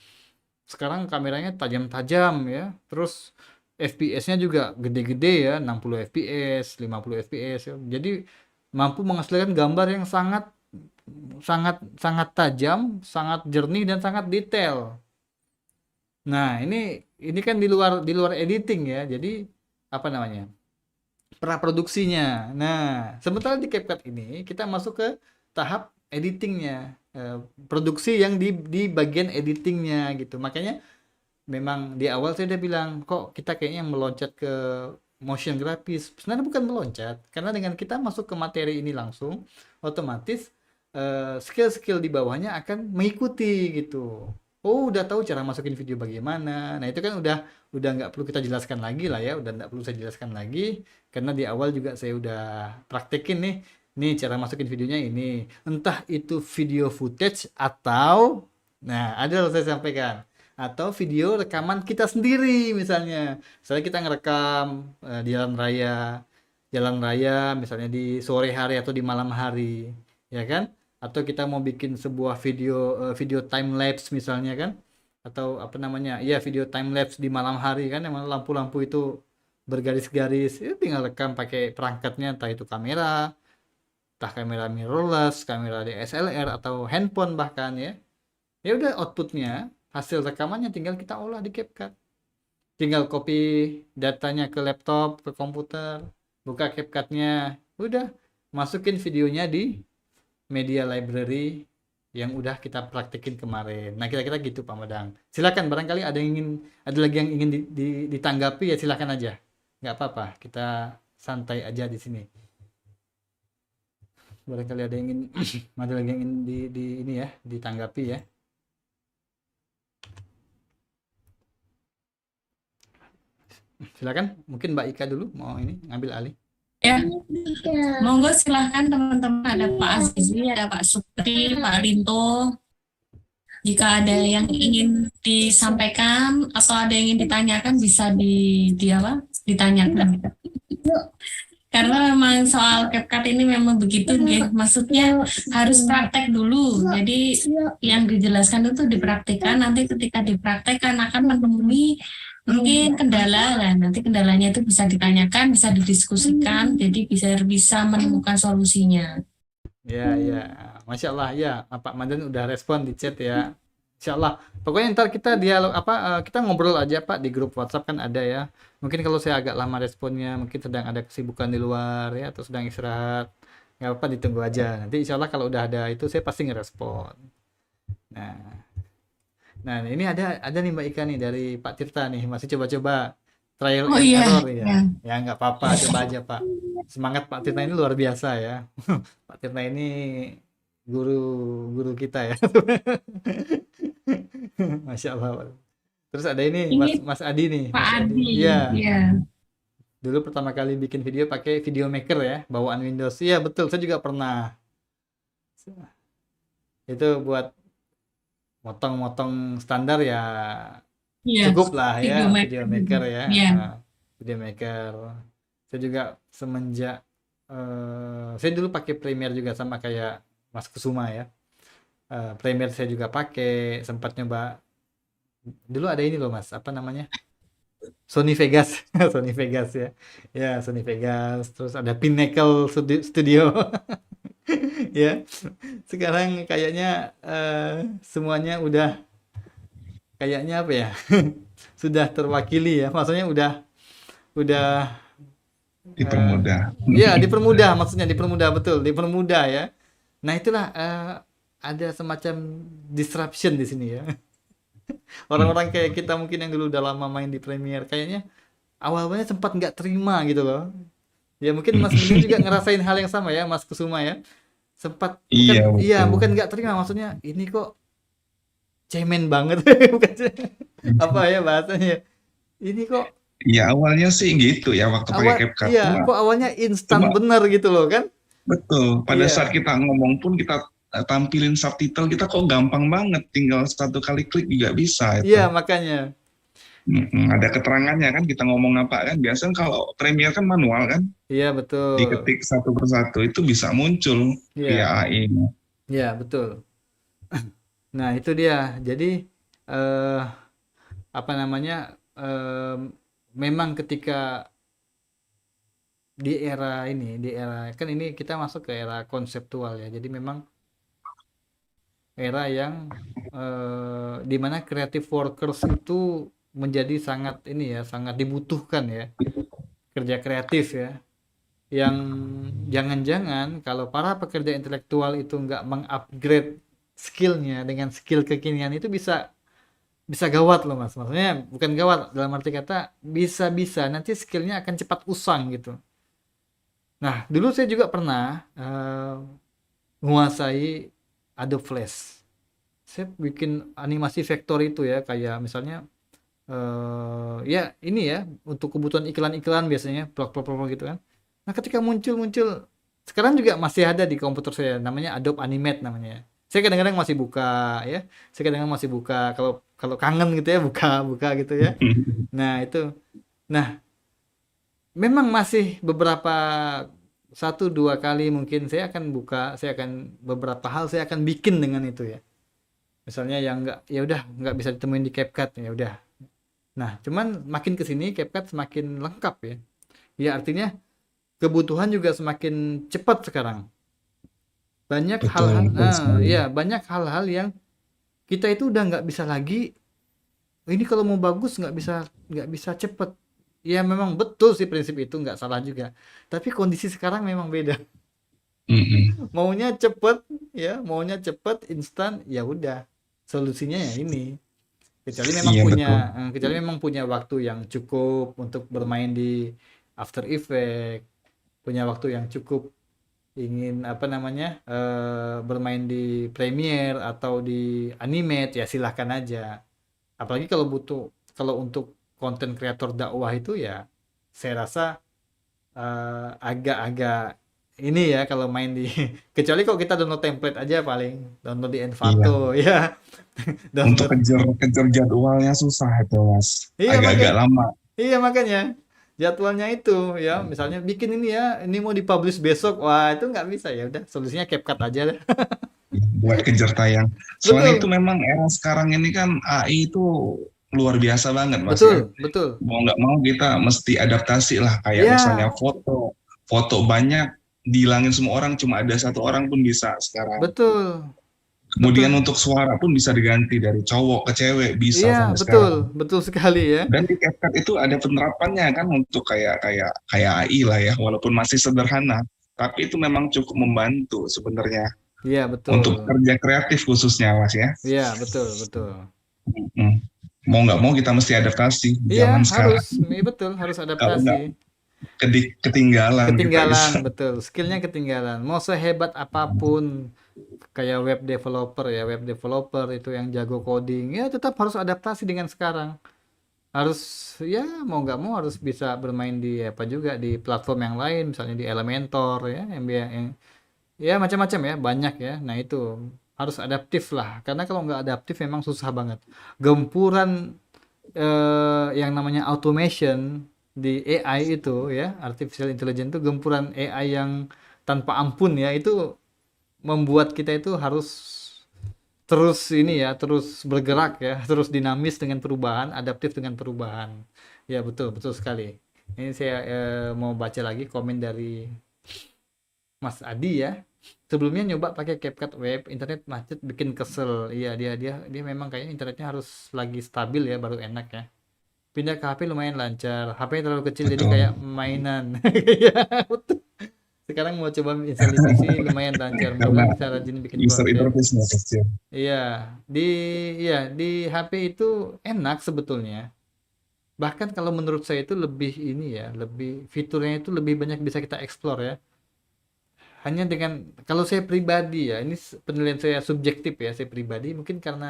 Sekarang kameranya tajam-tajam ya. Terus FPS-nya juga gede-gede ya, 60 FPS, 50 FPS ya. Jadi mampu menghasilkan gambar yang sangat sangat tajam, sangat jernih dan sangat detail. Nah, ini kan di luar editing ya. Jadi apa namanya? Praproduksinya. Nah, sementara di CapCut ini kita masuk ke tahap editingnya, produksi yang di bagian editingnya gitu. Makanya memang di awal saya udah bilang kok kita kayaknya meloncat ke motion grafis. Sebenarnya bukan meloncat, karena dengan kita masuk ke materi ini langsung, otomatis skill-skill di bawahnya akan mengikuti gitu. Oh, udah tahu cara masukin video bagaimana. Nah, itu kan udah nggak perlu kita jelaskan lagi lah ya, udah nggak perlu saya jelaskan lagi, karena di awal juga saya udah praktekin nih. Nih cara masukin videonya ini. Entah itu video footage atau, nah ada yang saya sampaikan, atau video rekaman kita sendiri misalnya. Misalnya kita ngerekam di jalan raya misalnya di sore hari atau di malam hari, ya kan? Atau kita mau bikin sebuah video time lapse misalnya kan? Atau apa namanya? Ya video time lapse di malam hari kan, yang mana lampu-lampu itu bergaris-garis. Itu tinggal rekam pakai perangkatnya, entah itu kamera, entah kamera mirrorless, kamera DSLR atau handphone bahkan ya. Ya udah, outputnya, hasil rekamannya tinggal kita olah di CapCut. Tinggal copy datanya ke laptop, ke komputer, buka CapCut-nya, udah masukin videonya di media library yang udah kita praktekin kemarin. Nah, kira-kira gitu Pak Madang. Silakan, barangkali ada lagi yang ingin ditanggapi ya, silakan aja. Nggak apa-apa, kita santai aja di sini. Barangkali ada yang ingin ada lagi yang ingin ini ya, ditanggapi ya. Silakan, mungkin Mbak Ika dulu mau ini ngambil alih. Ya, monggo silahkan teman-teman. Ada Pak Azizi, ada Pak Supri, Pak Rinto. Jika ada yang ingin disampaikan atau ada yang ingin ditanyakan bisa ditanyakan. Karena memang soal CapCut ini memang begitu, ya. Maksudnya harus praktek dulu. Jadi yang dijelaskan itu dipraktikkan. Nanti ketika dipraktekkan akan menemui mungkin kendala lah. Nanti kendalanya itu bisa ditanyakan, bisa didiskusikan. Jadi bisa menemukan solusinya. Ya, Masya Allah ya, Pak Mandan udah respon di chat ya. Insya Allah. Pokoknya ntar kita dialog kita ngobrol aja Pak di grup WhatsApp kan ada ya. Mungkin kalau saya agak lama responnya, mungkin sedang ada kesibukan di luar ya atau sedang istirahat. Nggak apa-apa, ditunggu aja. Nanti insya Allah kalau udah ada itu saya pasti ngerespon. Nah, ini ada nih Mbak Ika nih dari Pak Tirta nih, masih coba-coba trial Oh and iya, error ya. ya. Ya nggak apa-apa, coba aja Pak. Semangat Pak Tirta ini luar biasa ya. Pak Tirta ini guru kita ya. Masya Allah. Pak. Terus ada ini Ini Mas Adi nih. Pak Mas Adi. Iya. Ya. Dulu pertama kali bikin video pakai Video Maker ya, bawaan Windows. Iya betul, saya juga pernah. Itu buat motong-motong standar ya Iya, cukup lah ya, Video Video Maker ya. Iya. Video Maker. Saya juga semenjak saya dulu pakai Premiere juga sama kayak Mas Kusuma ya. Premiere saya juga pakai, sempat nyoba. Dulu ada ini loh Mas, apa namanya? Sony Vegas, Sony Vegas ya. Ya, Sony Vegas, terus ada Pinnacle Studio. Ya. Sekarang kayaknya semuanya udah kayaknya apa ya? Sudah terwakili ya. Maksudnya udah Dipermudah. ya dipermudah, maksudnya dipermudah, betul, dipermudah ya. Nah, itulah ada semacam disruption di sini ya. Orang-orang kayak kita mungkin yang dulu udah lama main di Premiere kayaknya awalnya sempat nggak terima gitu loh. Ya mungkin Mas Budi juga ngerasain hal yang sama ya, Mas Kusuma ya. Sempat Iya, betul. bukan nggak terima, maksudnya ini kok cemen banget. Bukan apa ya bahasanya. Ini kok Iya, awalnya sih gitu ya waktu pakai CapCut. iya, kok awalnya instan bener gitu loh kan? Betul. Pada Iya. saat kita ngomong pun kita tampilin subtitle, kita kok gampang banget, tinggal satu kali klik juga bisa itu. Iya, makanya. Ada keterangannya kan, kita ngomong apa kan. Biasanya kalau Premiere kan manual kan, Iya, betul. diketik satu persatu itu bisa muncul Iya. via AI. Iya, betul. Nah, itu dia. Jadi apa namanya? Memang ketika di era kan ini kita masuk ke era konseptual ya. Jadi memang era yang di mana creative workers itu menjadi sangat ini ya, sangat dibutuhkan ya, kerja kreatif ya. Yang jangan-jangan kalau para pekerja intelektual itu nggak mengupgrade skillnya dengan skill kekinian itu bisa gawat loh Mas. Maksudnya bukan gawat dalam arti kata bisa nanti skillnya akan cepat usang gitu. Nah, dulu saya juga pernah menguasai Adobe Flash. Saya bikin animasi vektor itu ya, kayak misalnya ya ini ya untuk kebutuhan iklan-iklan biasanya blog gitu kan. Nah, ketika muncul sekarang juga masih ada di komputer saya, namanya Adobe Animate namanya. Saya kadang-kadang masih buka ya. Saya kadang-kadang masih buka kalau kangen gitu ya, buka gitu ya. Nah, itu. Nah, memang masih beberapa 1-2 kali mungkin saya akan beberapa hal saya akan bikin dengan itu ya. Misalnya yang nggak bisa ditemuin di CapCut ya udah. Nah, cuman makin ke sini CapCut semakin lengkap ya. Ya artinya kebutuhan juga semakin cepat sekarang. Banyak Betul, betul sekali. banyak hal-hal yang kita itu udah nggak bisa lagi. Ini kalau mau bagus nggak bisa cepet. Ya memang betul sih prinsip itu, nggak salah juga. Tapi kondisi sekarang memang beda. Maunya cepet ya, instan, ya udah. Solusinya ya ini. Kecuali memang Iya, punya waktu yang cukup untuk bermain di After Effects, punya waktu yang cukup ingin bermain di Premiere atau di Animate ya silahkan aja. Apalagi kalau untuk konten kreator dakwah itu ya saya rasa agak-agak ini ya kalau main di kecuali kalau kita download template aja paling download di Iya. Envato ya Untuk download kejar jadwalnya susah itu, Mas. iya Agak-agak makanya lama. iya makanya jadwalnya itu ya misalnya bikin ini ya ini mau dipublish besok wah itu nggak bisa ya udah solusinya CapCut aja deh. Buat kejar tayang. Soalnya itu Betul memang era sekarang ini kan AI itu luar biasa banget, Mas ya. betul betul Mau nggak mau kita mesti adaptasi lah. Kayak misalnya ya foto banyak dihilangin semua orang, cuma ada satu orang pun bisa sekarang. betul Kemudian betul untuk suara pun bisa diganti dari cowok ke cewek, bisa iya sampai betul sekarang. betul sekali ya Dan di CapCut itu ada penerapannya kan untuk kayak kayak kayak AI lah ya, walaupun masih sederhana, tapi itu memang cukup membantu sebenarnya iya untuk betul kerja kreatif khususnya, Mas ya. iya betul betul Mm. Mau nggak mau kita mesti adaptasi di iya zaman sekarang. harus ini betul harus Kalau nggak adaptasi ketinggalan kita ketinggalan bisa. betul skillnya ketinggalan mau sehebat apapun kayak web developer itu yang jago coding ya tetap harus adaptasi dengan sekarang harus ya mau nggak mau harus bisa bermain di apa juga di platform yang lain misalnya di Elementor ya yang ya macam-macam ya banyak ya nah itu harus adaptif lah karena kalau nggak adaptif memang susah banget gempuran yang namanya automation di AI itu ya artificial intelligence itu gempuran AI yang tanpa ampun ya itu membuat kita itu harus terus ini ya terus bergerak ya terus dinamis dengan perubahan adaptif dengan perubahan ya betul betul sekali ini saya mau baca lagi komen dari Mas Adi ya sebelumnya nyoba pakai CapCut web internet macet bikin kesel iya dia memang kayaknya internetnya harus lagi stabil ya baru enak ya pindah ke HP lumayan lancar HP terlalu kecil jadi Betul. kayak mainan ya betul sekarang mau coba install di PC lumayan lancar Karena mudah-mudahan bisa rajin bikin user konten interface-nya kecil. iya di HP itu enak sebetulnya bahkan kalau menurut saya itu lebih ini ya lebih fiturnya itu lebih banyak bisa kita explore ya hanya dengan kalau saya pribadi ya ini penilaian saya subjektif ya saya pribadi mungkin karena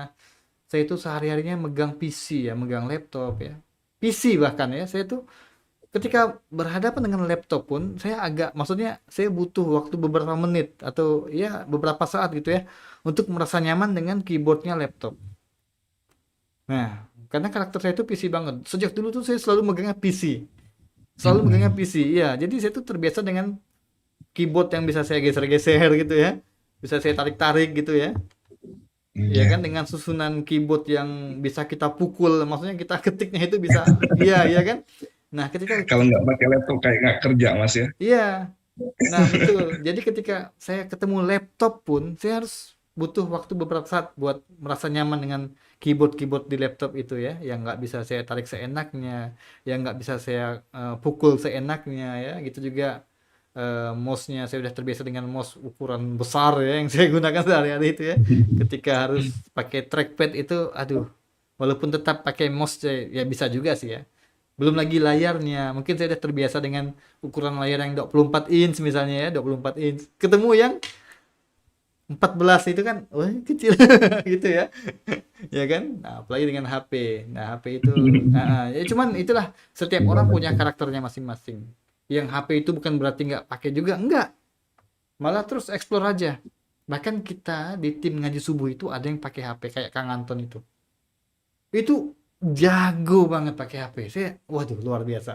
saya itu sehari-harinya megang PC ya megang laptop ya PC bahkan ya saya tuh ketika berhadapan dengan laptop pun saya agak maksudnya saya butuh waktu beberapa menit atau ya beberapa saat gitu ya untuk merasa nyaman dengan keyboardnya laptop nah karena karakter saya itu PC banget sejak dulu tuh saya selalu megangnya PC selalu megangnya PC ya jadi saya tuh terbiasa dengan keyboard yang bisa saya geser-geser gitu ya bisa saya tarik-tarik gitu ya ya Iya. kan dengan susunan keyboard yang bisa kita pukul maksudnya kita ketiknya itu bisa iya kan nah ketika Kalau nggak pakai laptop kayak nggak kerja, Mas ya. iya nah betul jadi ketika saya ketemu laptop pun saya harus butuh waktu beberapa saat buat merasa nyaman dengan keyboard di laptop itu ya yang nggak bisa saya tarik seenaknya yang nggak bisa saya pukul seenaknya ya gitu juga mouse-nya saya udah terbiasa dengan mouse ukuran besar ya yang saya gunakan sehari-hari itu ya ketika harus pakai trackpad itu aduh walaupun tetap pakai mouse ya bisa juga sih ya belum lagi layarnya mungkin saya udah terbiasa dengan ukuran layar yang 24 inch misalnya ya 24 inch ketemu yang 14 itu kan wah kecil gitu ya ya kan nah, apalagi dengan HP nah HP itu ya cuman itulah setiap orang punya karakternya masing-masing yang HP itu bukan berarti nggak pakai juga enggak malah terus explore aja bahkan kita di tim ngaji subuh itu ada yang pakai HP kayak Kang Anton itu jago banget pakai HP saya waduh luar biasa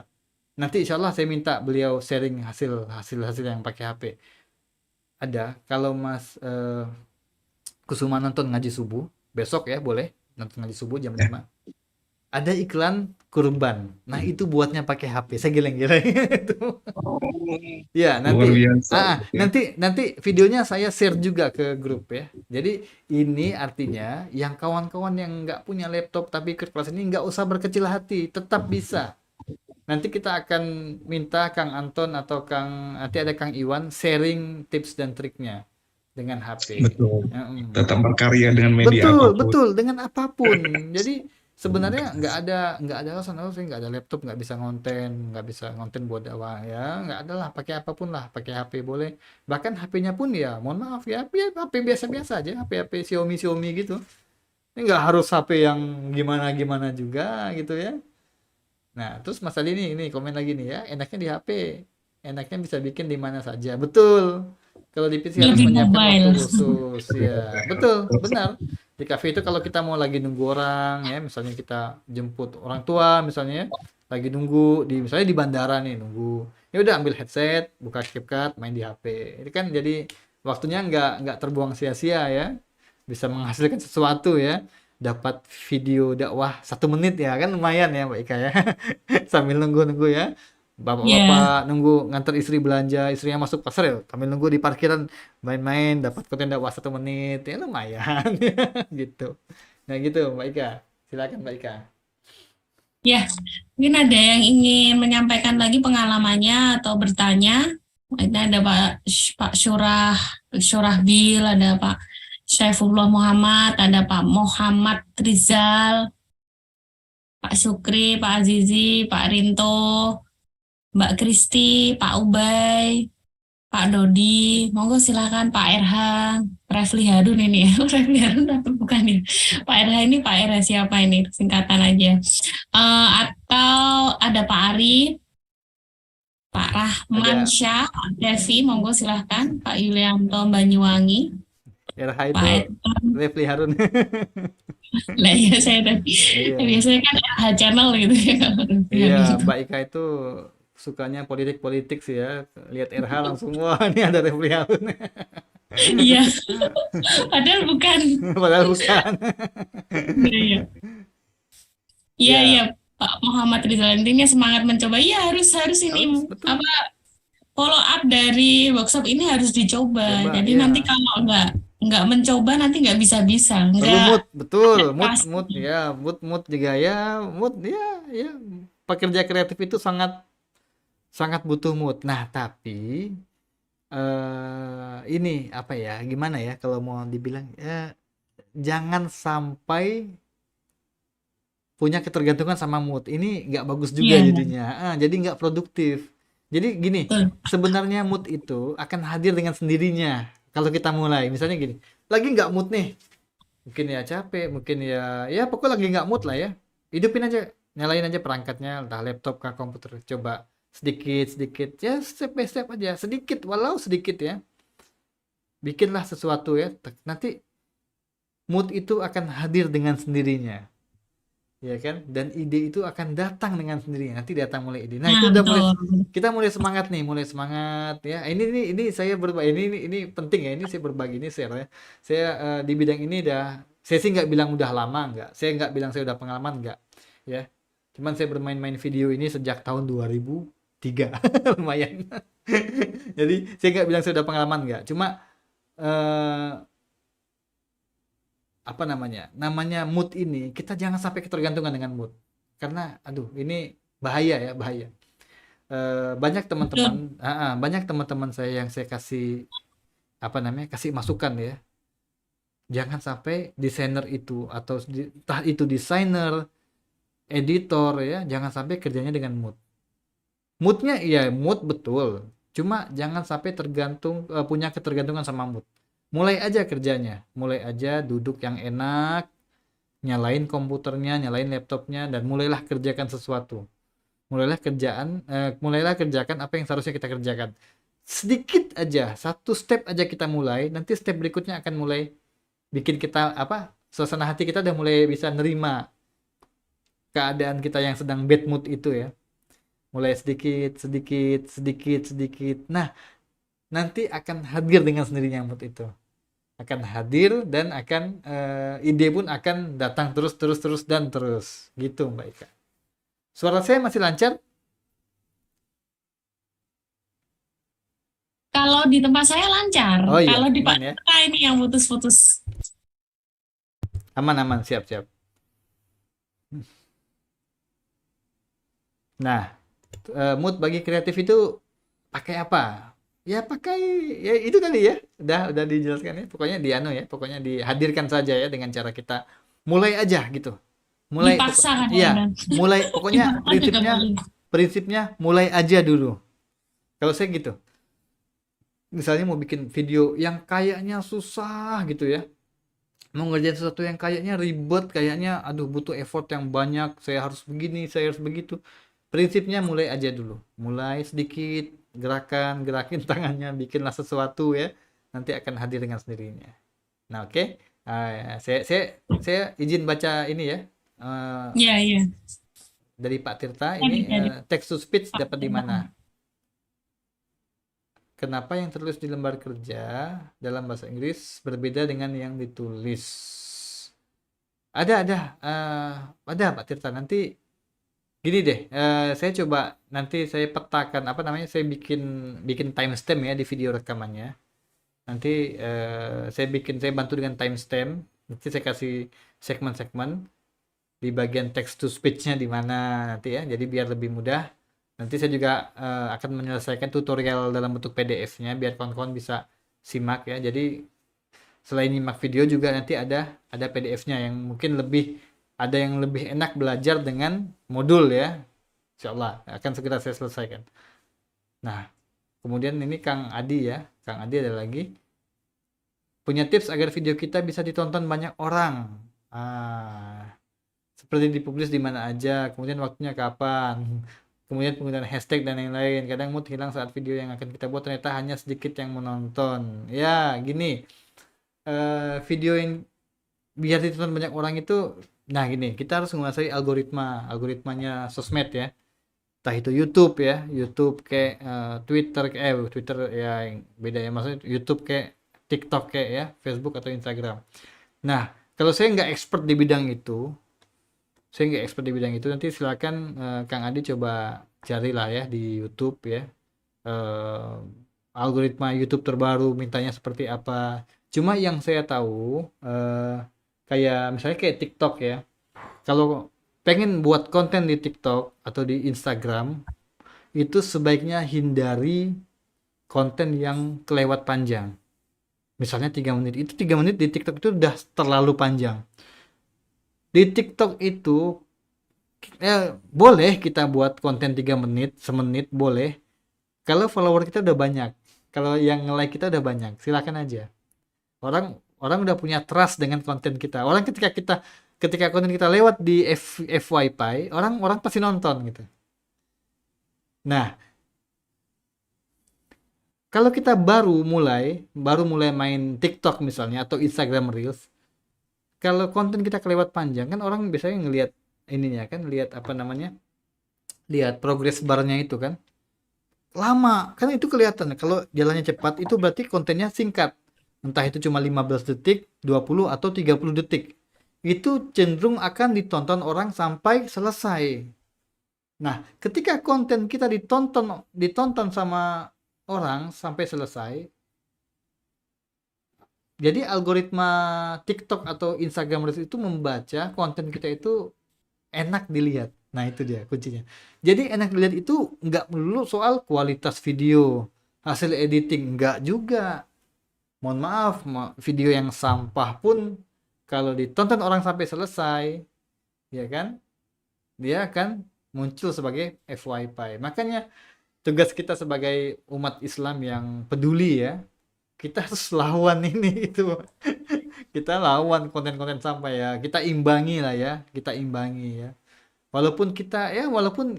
nanti insya Allah saya minta beliau sharing hasil yang pakai HP ada kalau Mas Kusuma nonton ngaji subuh besok ya boleh nonton ngaji subuh jam 5 ada iklan kurban nah itu buatnya pakai HP saya geleng-geleng itu ya Luar biasa. nanti videonya saya share juga ke grup ya jadi ini artinya yang kawan-kawan yang nggak punya laptop tapi ikut kelas ini nggak usah berkecil hati tetap bisa nanti kita akan minta Kang Anton atau nanti ada Kang Iwan sharing tips dan triknya dengan HP Betul. Ya, Tetap berkarya dengan media apapun. betul dengan apapun jadi sebenarnya nggak ada alasan saya nggak ada laptop nggak bisa ngonten buat dakwah ya nggak ada lah pakai apapun lah pakai HP boleh bahkan HP-nya pun ya mohon maaf ya HP biasa-biasa aja HP Xiaomi gitu ini nggak harus HP yang gimana juga gitu ya Nah, terus Mas Ali ini komen lagi nih ya, enaknya di HP, enaknya bisa bikin di mana saja. Betul. Kalau di PC harus Lebih menyiapkan waktu mobile. khusus. Ya, betul, benar. Di cafe itu kalau kita mau lagi nunggu orang ya, misalnya kita jemput orang tua misalnya ya, lagi nunggu di misalnya di bandara nih nunggu. Ya udah ambil headset, buka CapCut, main di HP. Ini kan jadi waktunya nggak terbuang sia-sia ya. Bisa menghasilkan sesuatu ya. Dapat video dakwah 1 menit ya kan lumayan ya Mbak Ika ya. Sambil nunggu-nunggu ya. Ya, Bapak-bapak nunggu nganter istri belanja, istrinya masuk pasar ya, sambil nunggu di parkiran main-main, dapat konten dakwah 1 menit, ya lumayan gitu. Nah gitu Mbak Ika, silakan Mbak Ika. ya. Mungkin ada yang ingin menyampaikan lagi pengalamannya atau bertanya. Ini ada Pak Syurahbil, ada Pak Syaifullah Muhammad, ada Pak Muhammad Rizal, Pak Syukri, Pak Azizi, Pak Rinto, Mbak Kristi, Pak Ubay, Pak Dodi. Monggo silakan Pak Erhan, Refli Harun ini ya. Refli Harun atau bukan ya? Pak Erhan ini Pak Erhan siapa ini? Singkatan aja. Atau ada Pak Ari, Pak Rahman Ada Syah, Pak Devi, monggo silahkan. Pak Yulianto Banyuwangi, RH Pak itu Edson. Refli Harun. Lah ya saya tadi Iya. biasanya kan RH channel gitu ya kalau Refli Iya, Harun. Mbak Ika itu sukanya politik-politik sih ya. Lihat RH langsung wah ini ada Refli Harun. Iya, padahal bukan. Padahal bukan. Iya, iya, Iya, iya. Pak Muhammad Rizal intinya semangat mencoba. Iya harus harus ini harus betul. apa follow up dari workshop ini harus dicoba. Coba Jadi nanti ya. kalau nggak mencoba nanti nggak bisa-bisa, Perlu nggak mood, betul. Mood, pasti. mood ya, mood juga ya, mood ya, ya. Pekerja kreatif itu sangat sangat butuh mood. Nah, tapi ini apa ya? Gimana ya kalau mau dibilang ya jangan sampai punya ketergantungan sama mood. Ini nggak bagus juga Iya, jadinya. Jadi nggak produktif. Jadi gini, betul. sebenarnya mood itu akan hadir dengan sendirinya kalau kita mulai. Misalnya gini, lagi nggak mood nih, mungkin ya capek, mungkin ya pokoknya lagi nggak mood lah ya. Hidupin aja, nyalain aja perangkatnya, entah laptop kah komputer. Coba sedikit sedikit, ya step by step aja, sedikit walau sedikit ya. Bikinlah sesuatu ya. Nanti mood itu akan hadir dengan sendirinya. Ya kan? Dan ide itu akan datang dengan sendirinya. Nanti datang mulai ide. Nah, itu Nah, udah mulai betul. kita mulai semangat nih, mulai semangat ya. Ini saya berbagi ini penting ya. Ini saya berbagi ini share ya. Saya di bidang ini saya sih nggak bilang udah lama nggak. Saya nggak bilang saya udah pengalaman nggak ya. Cuman saya bermain-main video ini sejak tahun 2003. Lumayan. Jadi saya nggak bilang saya udah pengalaman nggak. Cuma eh, apa namanya mood ini kita jangan sampai ketergantungan dengan mood karena aduh ini bahaya ya bahaya. Banyak Betul. teman-teman banyak teman-teman saya yang saya kasih apa namanya kasih masukan ya, jangan sampai desainer itu atau entah itu desainer editor ya jangan sampai kerjanya dengan moodnya iya mood betul, cuma jangan sampai punya ketergantungan sama mood. Mulai aja kerjanya, mulai aja duduk yang enak, nyalain komputernya, nyalain laptopnya, dan mulailah kerjakan sesuatu. Mulailah kerjakan apa yang seharusnya kita kerjakan. Sedikit aja, satu step aja kita mulai, nanti step berikutnya akan mulai bikin kita suasana hati kita udah mulai bisa nerima keadaan kita yang sedang bad mood itu ya. Mulai sedikit, sedikit, sedikit, sedikit. Nah, nanti akan hadir dengan sendirinya mood itu. Akan hadir dan akan ide pun akan datang terus terus terus dan terus gitu Mbak Ika. Suara saya masih lancar? Kalau di tempat saya lancar. Oh iya, Kalau di Pak aman ya. Eka ini yang putus-putus. Aman aman, siap siap. Nah, mood bagi kreatif itu pakai apa? Ya pakai ya itu tadi ya. Udah dijelaskan ya. Pokoknya pokoknya dihadirkan saja ya dengan cara kita mulai aja gitu. Dipaksa kan ya, Iya, Dan? mulai pokoknya Dipaksa juga boleh. prinsipnya mulai aja dulu. Kalau saya gitu. Misalnya mau bikin video yang kayaknya susah gitu ya. Mau ngerjain sesuatu yang kayaknya ribet, kayaknya aduh butuh effort yang banyak, saya harus begini, saya harus begitu. prinsipnya mulai aja dulu. Mulai sedikit, gerakin tangannya, bikinlah sesuatu ya. Nanti akan hadir dengan sendirinya. Nah, oke. Saya izin baca ini ya. Ya, ya. Dari Pak Tirta, Tadi, ini tadi. text to speech dapat di mana? Kenapa yang tertulis di lembar kerja dalam bahasa Inggris berbeda dengan yang ditulis? Ada Pak Tirta. Nanti gini deh, saya coba nanti saya petakan apa namanya, saya bikin timestamp ya di video rekamannya. Nanti saya bantu dengan timestamp. Nanti saya kasih segmen-segmen di bagian text to speech-nya di mana nanti ya. Jadi biar lebih mudah. Nanti saya juga akan menyelesaikan tutorial dalam bentuk PDF-nya biar kawan-kawan bisa simak ya. Jadi selain nyimak video juga nanti ada PDF-nya yang mungkin ada yang lebih enak belajar dengan modul ya. Insyaallah akan segera saya selesaikan. Nah, kemudian ini Kang Adi ya. Kang Adi ada lagi. Punya tips agar video kita bisa ditonton banyak orang. Seperti dipublish di mana aja, kemudian waktunya kapan. Kemudian penggunaan hashtag dan lain-lain. Kadang mood hilang saat video yang akan kita buat ternyata hanya sedikit yang menonton. Ya, gini. Video yang biar ditonton banyak orang itu, nah gini, kita harus menguasai algoritmanya sosmed ya. Entah itu YouTube ya, YouTube kayak Twitter ya yang beda ya, maksudnya YouTube kayak TikTok kayak ya, Facebook atau Instagram. Nah, kalau saya nggak expert di bidang itu, nanti silakan Kang Adi coba carilah ya di YouTube ya, algoritma YouTube terbaru mintanya seperti apa. Cuma yang saya tahu kayak misalnya kayak TikTok ya, kalau pengen buat konten di TikTok atau di Instagram itu sebaiknya hindari konten yang kelewat panjang. Misalnya 3 menit, itu 3 menit di TikTok itu udah terlalu panjang. Di TikTok itu ya boleh kita buat konten 3 menit, semenit boleh. Kalau follower kita udah banyak, kalau yang nge-like kita udah banyak, silakan aja. Orang udah punya trust dengan konten kita. Orang ketika konten kita lewat di FYP, orang pasti nonton gitu. Nah, kalau kita baru mulai main TikTok misalnya atau Instagram Reels, kalau konten kita kelewat panjang kan orang biasanya ngelihat ininya kan, lihat progress barnya itu kan lama kan, itu kelihatan. Kalau jalannya cepat itu berarti kontennya singkat, entah itu cuma 15 detik, 20 atau 30 detik, itu cenderung akan ditonton orang sampai selesai. Nah, ketika konten kita ditonton sama orang sampai selesai, jadi algoritma TikTok atau Instagram Reels itu membaca konten kita itu enak dilihat. Nah, itu dia kuncinya. Jadi enak dilihat itu nggak melulu soal kualitas video, hasil editing, nggak juga. Mohon maaf, video yang sampah pun kalau ditonton orang sampai selesai, ya kan, dia akan muncul sebagai FYP. Makanya tugas kita sebagai umat Islam yang peduli ya, kita harus lawan ini itu. Kita lawan konten-konten sampah ya. Kita imbangi ya. Walaupun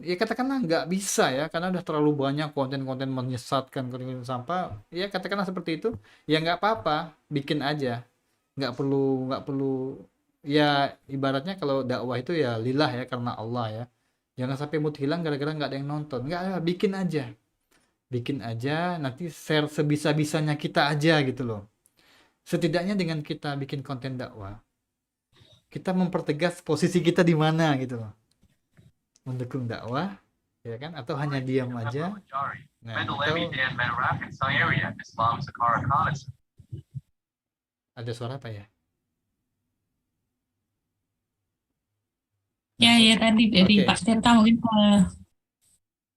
ya katakanlah nggak bisa ya, karena udah terlalu banyak konten-konten menyesatkan, konten-konten sampah, ya katakanlah seperti itu, ya nggak apa-apa, bikin aja, nggak perlu ya, ibaratnya kalau dakwah itu ya lillah ya, karena Allah ya, jangan sampai mood hilang gara-gara nggak ada yang nonton, nggak ada, bikin aja, nanti share sebisa-bisanya kita aja gitu loh. Setidaknya dengan kita bikin konten dakwah, kita mempertegas posisi kita di mana gitu loh. Mendukung dakwah, ya kan? Atau hanya diam aja. Nah, ada suara apa ya? Ya tadi dari Oke. Pak Tirta mungkin.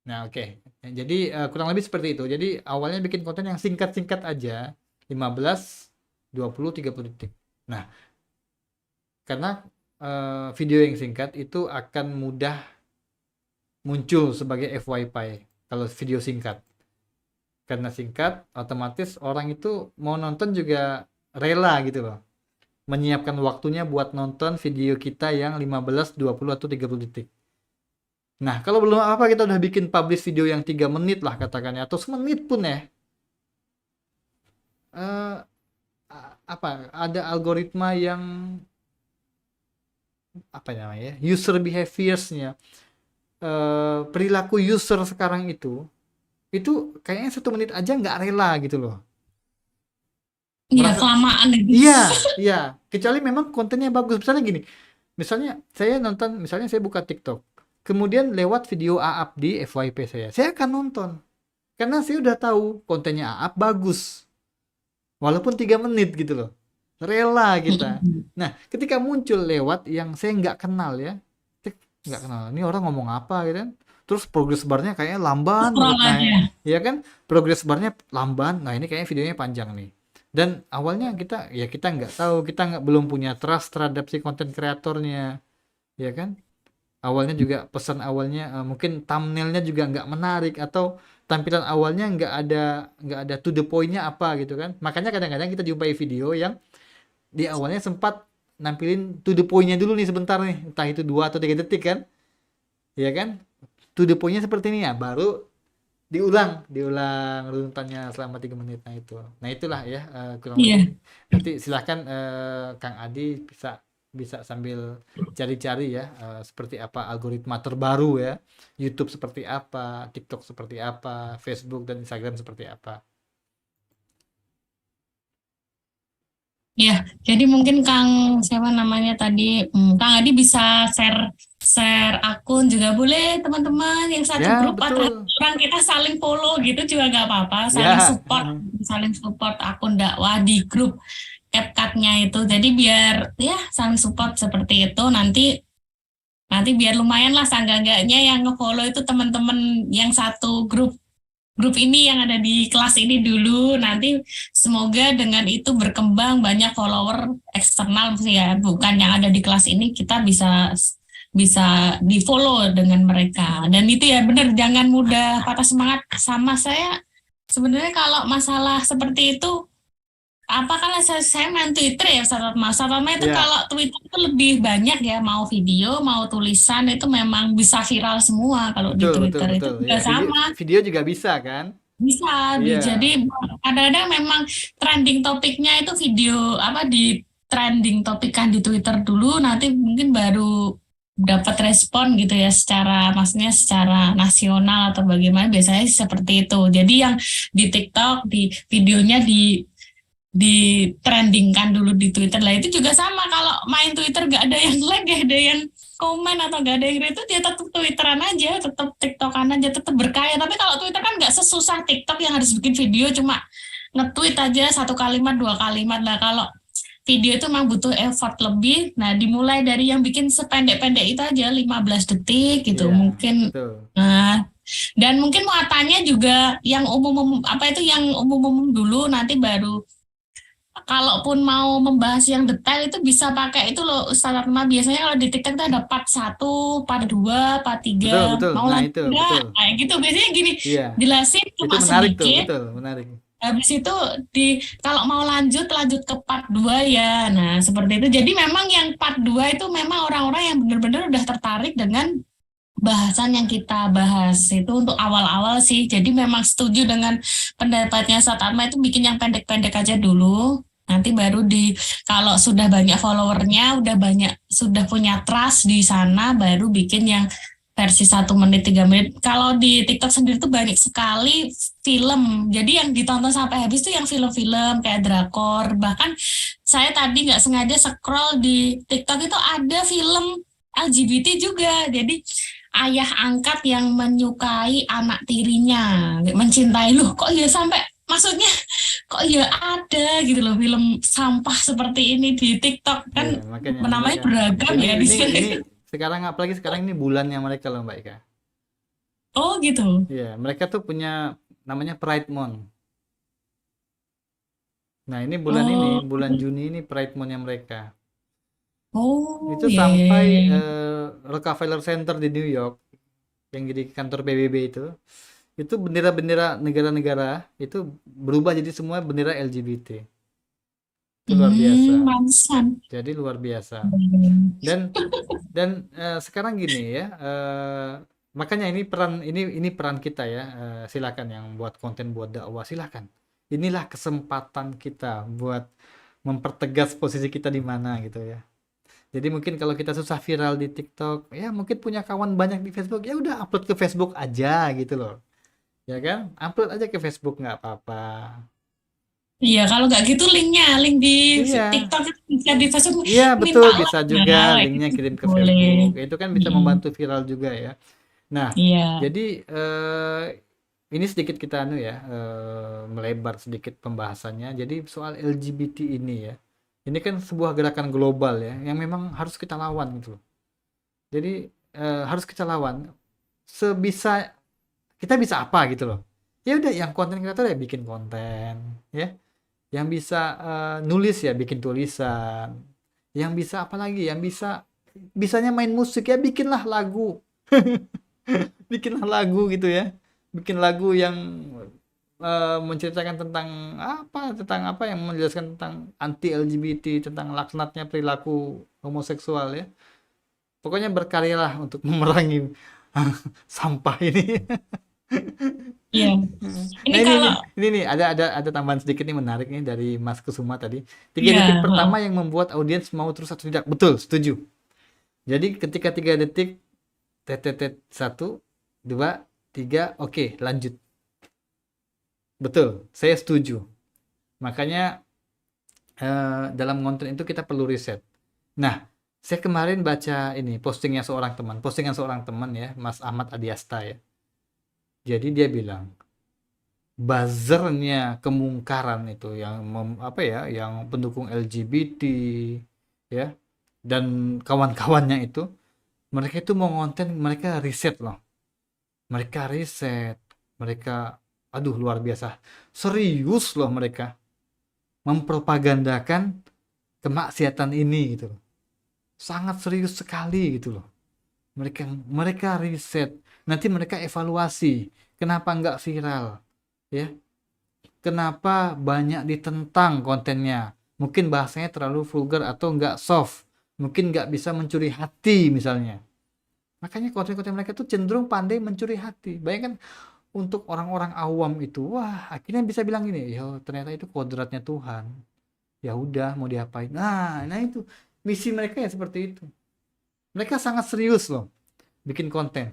Nah, oke. Jadi kurang lebih seperti itu. Jadi awalnya bikin konten yang singkat-singkat aja, 15, 20, 30 detik. Nah, karena video yang singkat itu akan mudah muncul sebagai FYP kalau video singkat. Karena singkat, otomatis orang itu mau nonton juga rela gitu loh. Menyiapkan waktunya buat nonton video kita yang 15, 20 atau 30 detik. Nah, kalau belum apa kita udah bikin publish video yang 3 menit lah katakannya atau semenit pun ya. eh, Apa ada algoritma yang apa namanya ya, user behaviors-nya, perilaku user sekarang itu kayaknya 1 menit aja nggak rela gitu loh. Iya, Merasa kelamaan gitu. iya, iya, kecuali memang kontennya bagus. Misalnya gini, misalnya saya nonton, misalnya saya buka TikTok, kemudian lewat video Aap di FYP saya akan nonton karena saya udah tahu kontennya Aap bagus, walaupun 3 menit gitu loh, rela kita. Nah, ketika muncul lewat yang saya nggak kenal ya, nggak kenal, ini orang ngomong apa gitu kan, terus progress barnya kayaknya lamban Scroll banget, nah aja. ya kan, progress barnya lamban, nah ini kayaknya videonya panjang nih. Dan awalnya kita nggak tahu, kita belum punya trust terhadap si konten kreatornya, ya kan. Awalnya juga pesan awalnya mungkin thumbnailnya juga nggak menarik atau tampilan awalnya nggak ada to the point-nya apa gitu kan. Makanya kadang-kadang kita jumpai video yang di awalnya sempat nampilin to the point-nya dulu nih sebentar nih, entah itu 2 atau 3 detik kan, ya kan. To the point-nya seperti ini ya, baru diulang runtutannya selama 3 menit. Nah itulah ya, kurang Iya. lebih. Nanti silahkan Kang Adi bisa bisa sambil cari-cari ya, seperti apa algoritma terbaru ya, YouTube seperti apa, TikTok seperti apa, Facebook dan Instagram seperti apa. Ya, jadi mungkin Kang siapa namanya tadi, Kang Adi bisa share akun juga boleh teman-teman yang satu Ya grup atau betul. orang kita saling follow gitu juga nggak apa-apa, Ya. saling support akun dakwah di grup CapCut-nya itu. Jadi biar ya saling support seperti itu nanti nanti biar lumayan lah seenggak-enggaknya yang nge-follow itu teman-teman yang satu grup ini yang ada di kelas ini dulu, nanti semoga dengan itu berkembang banyak follower eksternal sih ya, bukan yang ada di kelas ini, kita bisa bisa di follow dengan mereka. Dan itu ya benar, jangan mudah patah semangat. Sama saya sebenarnya kalau masalah seperti itu, apa karena saya main Twitter ya Satama itu Ya. kalau Twitter itu lebih banyak ya, mau video mau tulisan itu memang bisa viral semua kalau di Betul, betul, Twitter itu betul. juga Ya, sama. video juga bisa kan? Bisa, Iya. jadi kadang-kadang memang trending topiknya itu video apa di trending topikkan di Twitter dulu, nanti mungkin baru dapat respon gitu ya maksudnya secara nasional atau bagaimana, biasanya seperti itu. Jadi yang di TikTok, di videonya di trendingkan dulu di Twitter lah, itu juga sama kalau main Twitter gak ada yang like, gak ada yang komen atau gak ada yang itu, dia tetap Twitteran aja, tetap TikTokan aja, tetap berkarya. Tapi kalau Twitter kan gak sesusah TikTok yang harus bikin video cuma nge-tweet aja 1 kalimat 2 kalimat lah. Kalau video itu memang butuh effort lebih. Nah, dimulai dari yang bikin sependek-pendek itu aja 15 detik gitu. Iya, Mungkin betul. nah, dan mungkin muatannya juga yang umum yang umum dulu, nanti baru kalaupun mau membahas yang detail itu bisa pakai itu loh Ustaz Atma. Biasanya kalau di TikTok itu ada part 1, part 2, part 3. Betul, betul. Mau Nah, lanjut itu, enggak? betul. Nah, gitu. Biasanya gini, Iya. jelasin Itu cuma menarik tuh, sedikit. betul, menarik. Habis itu kalau mau lanjut ke part 2 ya. Nah, seperti itu. Jadi memang yang part 2 itu memang orang-orang yang benar-benar udah tertarik dengan bahasan yang kita bahas. Itu untuk awal-awal sih. Jadi memang setuju dengan pendapatnya Ustaz Atma, itu bikin yang pendek-pendek aja dulu. Nanti baru kalau sudah banyak followernya, sudah punya trust di sana, baru bikin yang versi 1 menit, 3 menit. Kalau di TikTok sendiri tuh banyak sekali film. Jadi yang ditonton sampai habis tuh yang film-film kayak drakor. Bahkan saya tadi nggak sengaja scroll di TikTok itu ada film LGBT juga. Jadi ayah angkat yang menyukai anak tirinya, mencintai, loh kok ya sampai, maksudnya kok ya ada gitu loh film sampah seperti ini di TikTok kan. Iya, makanya Namanya mereka beragam ya di sini. ini sekarang, apalagi sekarang ini bulannya mereka loh Mbak Ika. Oh gitu. Iya, mereka tuh punya namanya Pride Month. Nah, ini bulan Juni ini Pride Month-nya mereka. Oh Itu iya. sampai Rockefeller Center di New York yang jadi kantor PBB itu bendera-bendera negara-negara itu berubah jadi semua bendera LGBT. Itu luar biasa. Mansan. Jadi luar biasa. Dan sekarang gini ya, Makanya ini peran kita ya. Silakan yang buat konten buat dakwah, silakan. Inilah kesempatan kita buat mempertegas posisi kita di mana gitu ya. Jadi mungkin kalau kita susah viral di TikTok, ya mungkin punya kawan banyak di Facebook, ya udah upload ke Facebook aja gitu loh. Ya kan? Upload aja ke Facebook nggak apa-apa. Iya, kalau nggak gitu link di Iya. TikTok itu bisa di Facebook. Iya betul, Minta bisa like, juga nah, linknya itu kirim ke boleh. Facebook. Itu kan bisa Mm-mm. membantu viral juga ya. Nah, Iya. jadi ini sedikit kita melebar sedikit pembahasannya. Jadi soal LGBT ini ya. Ini kan sebuah gerakan global ya, yang memang harus kita lawan gitu loh. Jadi harus kita lawan. Sebisa kita bisa apa gitu loh. Ya udah, yang konten kreator ya bikin konten ya. Yang bisa nulis ya bikin tulisan. Yang bisa apa lagi? Yang bisanya main musik ya bikinlah lagu. Bikinlah lagu gitu ya. Bikin lagu yang menceritakan tentang apa yang menjelaskan tentang anti LGBT, tentang laknatnya perilaku homoseksual ya. Pokoknya berkaryalah untuk memerangi sampah ini. Iya. Ini Nah, kalau ini nih ada tambahan sedikit nih menarik nih dari Mas Kusuma tadi. 3 iya, detik pertama yang membuat audiens mau terus atau tidak. Betul, setuju. Jadi ketika 3 detik 1 2 3 oke, lanjut. Betul, saya setuju. Makanya dalam konten itu kita perlu riset. Nah, saya kemarin baca ini postingan seorang teman ya, Mas Ahmad Adiasta ya. Jadi dia bilang buzzernya kemungkaran itu yang yang pendukung LGBT ya dan kawan-kawannya itu, mereka itu mau konten, mereka riset loh. Mereka aduh luar biasa. Serius loh mereka mempropagandakan kemaksiatan ini gitu loh. Sangat serius sekali gitu loh. Mereka riset, nanti mereka evaluasi, kenapa nggak viral ya, kenapa banyak ditentang kontennya, mungkin bahasanya terlalu vulgar atau nggak soft, mungkin nggak bisa mencuri hati misalnya. Makanya konten-konten mereka tuh cenderung pandai mencuri hati. Bayangkan untuk orang-orang awam itu, wah akhirnya bisa bilang gini, ya ternyata itu kodratnya Tuhan, ya udah mau diapain. Nah itu misi mereka ya seperti itu. Mereka sangat serius loh bikin konten.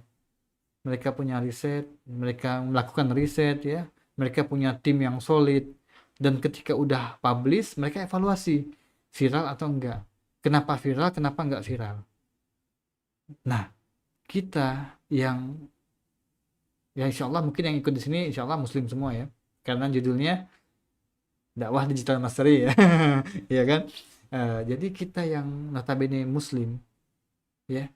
Mereka punya riset, mereka melakukan riset ya. Mereka punya tim yang solid. Dan ketika udah publish, mereka evaluasi viral atau enggak. Kenapa viral, kenapa enggak viral. Nah, kita yang ya insya Allah mungkin yang ikut di sini insya Allah muslim semua ya. Karena judulnya dakwah digital mastery ya. Ya kan? Jadi kita yang notabene muslim ya,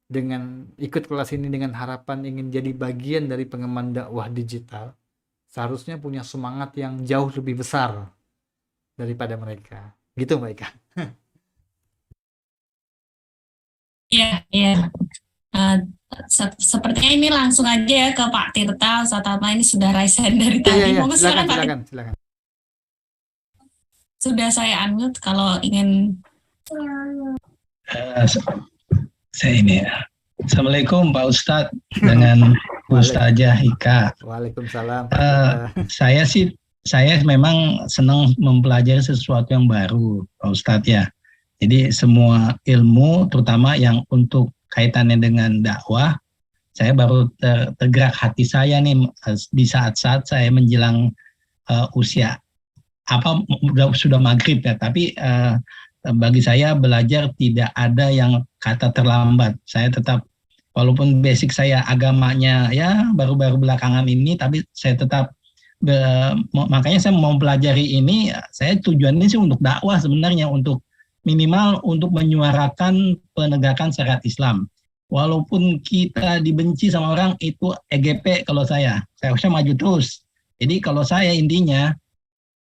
dengan ikut kelas ini dengan harapan ingin jadi bagian dari pengemban dakwah digital, seharusnya punya semangat yang jauh lebih besar daripada mereka. Gitu Mbak Ika. iya. Sepertinya ini langsung aja ya ke Pak Tirta. Ustaz Atma ini sudah raisen dari tadi. Iya, Monggo silakan Pak Tirta. silakan. Sudah saya unmute kalau ingin. Saya ini ya. Assalamualaikum Pak Ustadz dengan Ustazah Ika. Waalaikumsalam. Saya memang senang mempelajari sesuatu yang baru Pak Ustadz ya. Jadi semua ilmu terutama yang untuk kaitannya dengan dakwah, saya baru tergerak hati saya nih di saat-saat saya menjelang usia sudah maghrib ya, tapi bagi saya belajar tidak ada yang kata terlambat. Saya tetap, walaupun basic saya agamanya ya baru-baru belakangan ini, tapi saya tetap makanya saya mau pelajari ini. Saya tujuannya sih untuk dakwah sebenarnya, untuk minimal untuk menyuarakan penegakan syariat Islam. Walaupun kita dibenci sama orang, itu EGP kalau saya harusnya maju terus. Jadi kalau saya intinya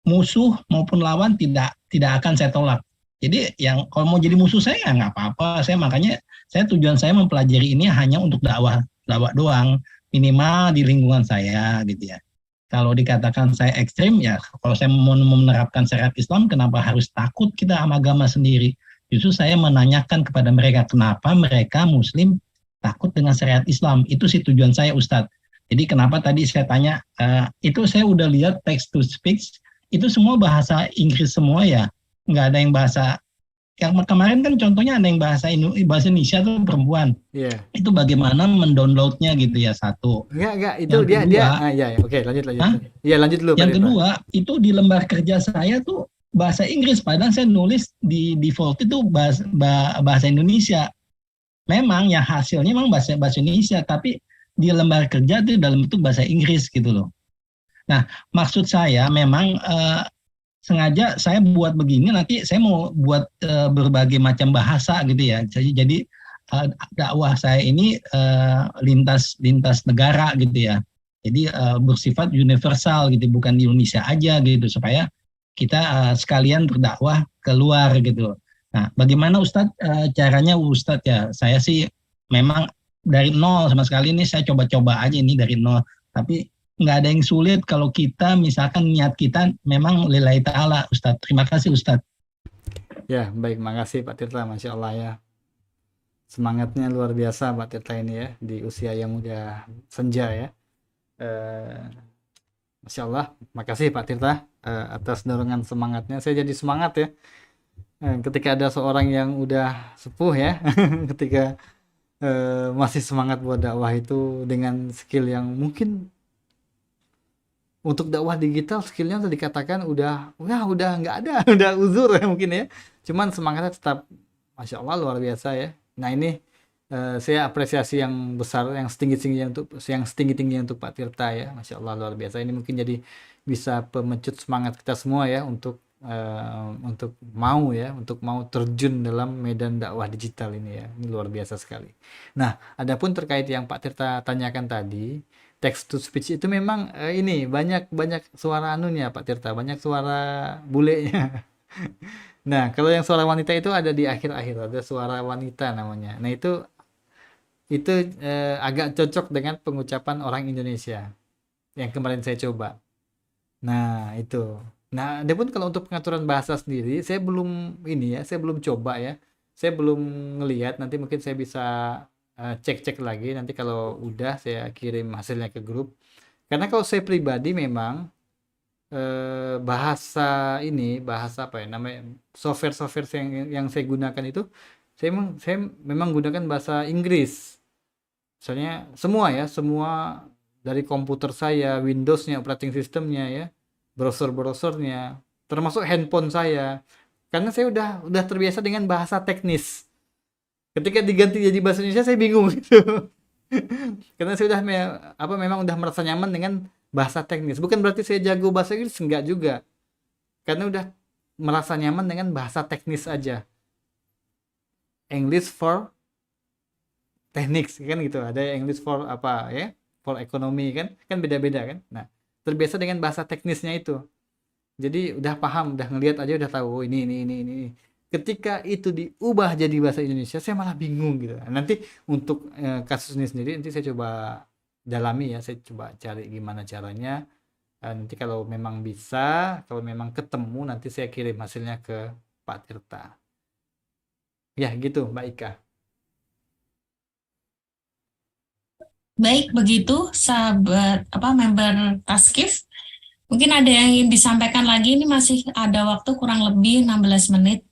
musuh maupun lawan tidak akan saya tolak. Jadi yang kalau mau jadi musuh saya nggak apa-apa. Makanya tujuan saya mempelajari ini hanya untuk dakwah doang, minimal di lingkungan saya gitu ya. Kalau dikatakan saya ekstrim ya, kalau saya mau menerapkan syariat Islam, kenapa harus takut kita sama agama sendiri? Justru saya menanyakan kepada mereka kenapa mereka Muslim takut dengan syariat Islam. Itu sih tujuan saya, Ustadz. Jadi kenapa tadi saya tanya, itu saya udah lihat text to speech, itu semua bahasa Inggris semua ya, nggak ada yang bahasa, yang kemarin kan contohnya ada yang bahasa Indonesia tuh perempuan. Iya. Itu bagaimana mendownloadnya gitu ya, satu. Enggak, itu Yang dia kedua- ya, oke, lanjut. Hah? Iya, lanjut dulu, Pak Yang Tirta. kedua, itu di lembar kerja saya tuh bahasa Inggris, padahal saya nulis di default itu bahasa Indonesia. Memang ya hasilnya memang bahasa Indonesia, tapi di lembar kerja itu dalam bentuk bahasa Inggris gitu loh. Nah, maksud saya memang sengaja saya buat begini, nanti saya mau buat berbagai macam bahasa gitu ya. Jadi dakwah saya ini lintas negara gitu ya. Jadi bersifat universal gitu, bukan di Indonesia aja gitu, supaya kita sekalian berdakwah keluar gitu. Nah, bagaimana Ustadz caranya Ustadz ya? Saya sih memang dari nol sama sekali ini saya coba-coba aja ini dari nol. Tapi nggak ada yang sulit kalau kita misalkan niat kita memang lillahi ta'ala, Ustadz. Terima kasih Ustadz. Ya, baik, makasih Pak Tirta, Masya Allah ya. Semangatnya luar biasa Pak Tirta ini ya, di usia yang udah senja ya. Masya Allah, makasih Pak Tirta atas dorongan semangatnya. Saya jadi semangat ya. Ketika ada seorang yang udah sepuh ya, ketika masih semangat buat dakwah itu dengan skill yang mungkin untuk dakwah digital skillnya udah dikatakan udah nggak ada, udah uzur ya mungkin ya. Cuman semangatnya tetap Masya Allah luar biasa ya. Nah ini saya apresiasi yang besar, yang setinggi-tingginya untuk Pak Tirta ya. Masya Allah luar biasa. Ini mungkin jadi bisa pemecut semangat kita semua ya untuk mau terjun dalam medan dakwah digital ini ya. Ini luar biasa sekali. Nah, adapun terkait yang Pak Tirta tanyakan tadi, text to speech itu memang ini banyak suara anunya Pak Tirta, banyak suara bulenya. Nah, kalau yang suara wanita itu ada di akhir-akhir, ada suara wanita namanya. Nah, itu agak cocok dengan pengucapan orang Indonesia yang kemarin saya coba. Nah, itu. Nah, adapun kalau untuk pengaturan bahasa sendiri, saya belum coba ya. Saya belum ngelihat, nanti mungkin saya bisa cek lagi. Nanti kalau udah saya kirim hasilnya ke grup. Karena kalau saya pribadi memang bahasa apa ya namanya, software yang saya gunakan itu, saya memang gunakan bahasa Inggris. Misalnya semua dari komputer saya, Windows-nya, operating system-nya ya, browser-browsernya, termasuk handphone saya, karena saya udah terbiasa dengan bahasa teknis. Ketika diganti jadi bahasa Indonesia saya bingung gitu. Karena saya memang udah merasa nyaman dengan bahasa teknis. Bukan berarti saya jago bahasa Inggris, enggak juga. Karena udah merasa nyaman dengan bahasa teknis aja. English for techniques kan gitu. Ada English for apa ya? For economy kan beda-beda kan. Nah, terbiasa dengan bahasa teknisnya itu. Jadi udah paham, udah ngelihat aja udah tahu ini. Ketika itu diubah jadi bahasa Indonesia, saya malah bingung gitu. Nanti untuk kasus ini sendiri nanti saya coba dalami ya, saya coba cari gimana caranya. Nanti kalau memang bisa, kalau memang ketemu nanti saya kirim hasilnya ke Pak Tirta. Ya gitu, Mbak Ika. Baik, begitu sahabat member Taskif. Mungkin ada yang ingin disampaikan lagi, ini masih ada waktu kurang lebih 16 menit.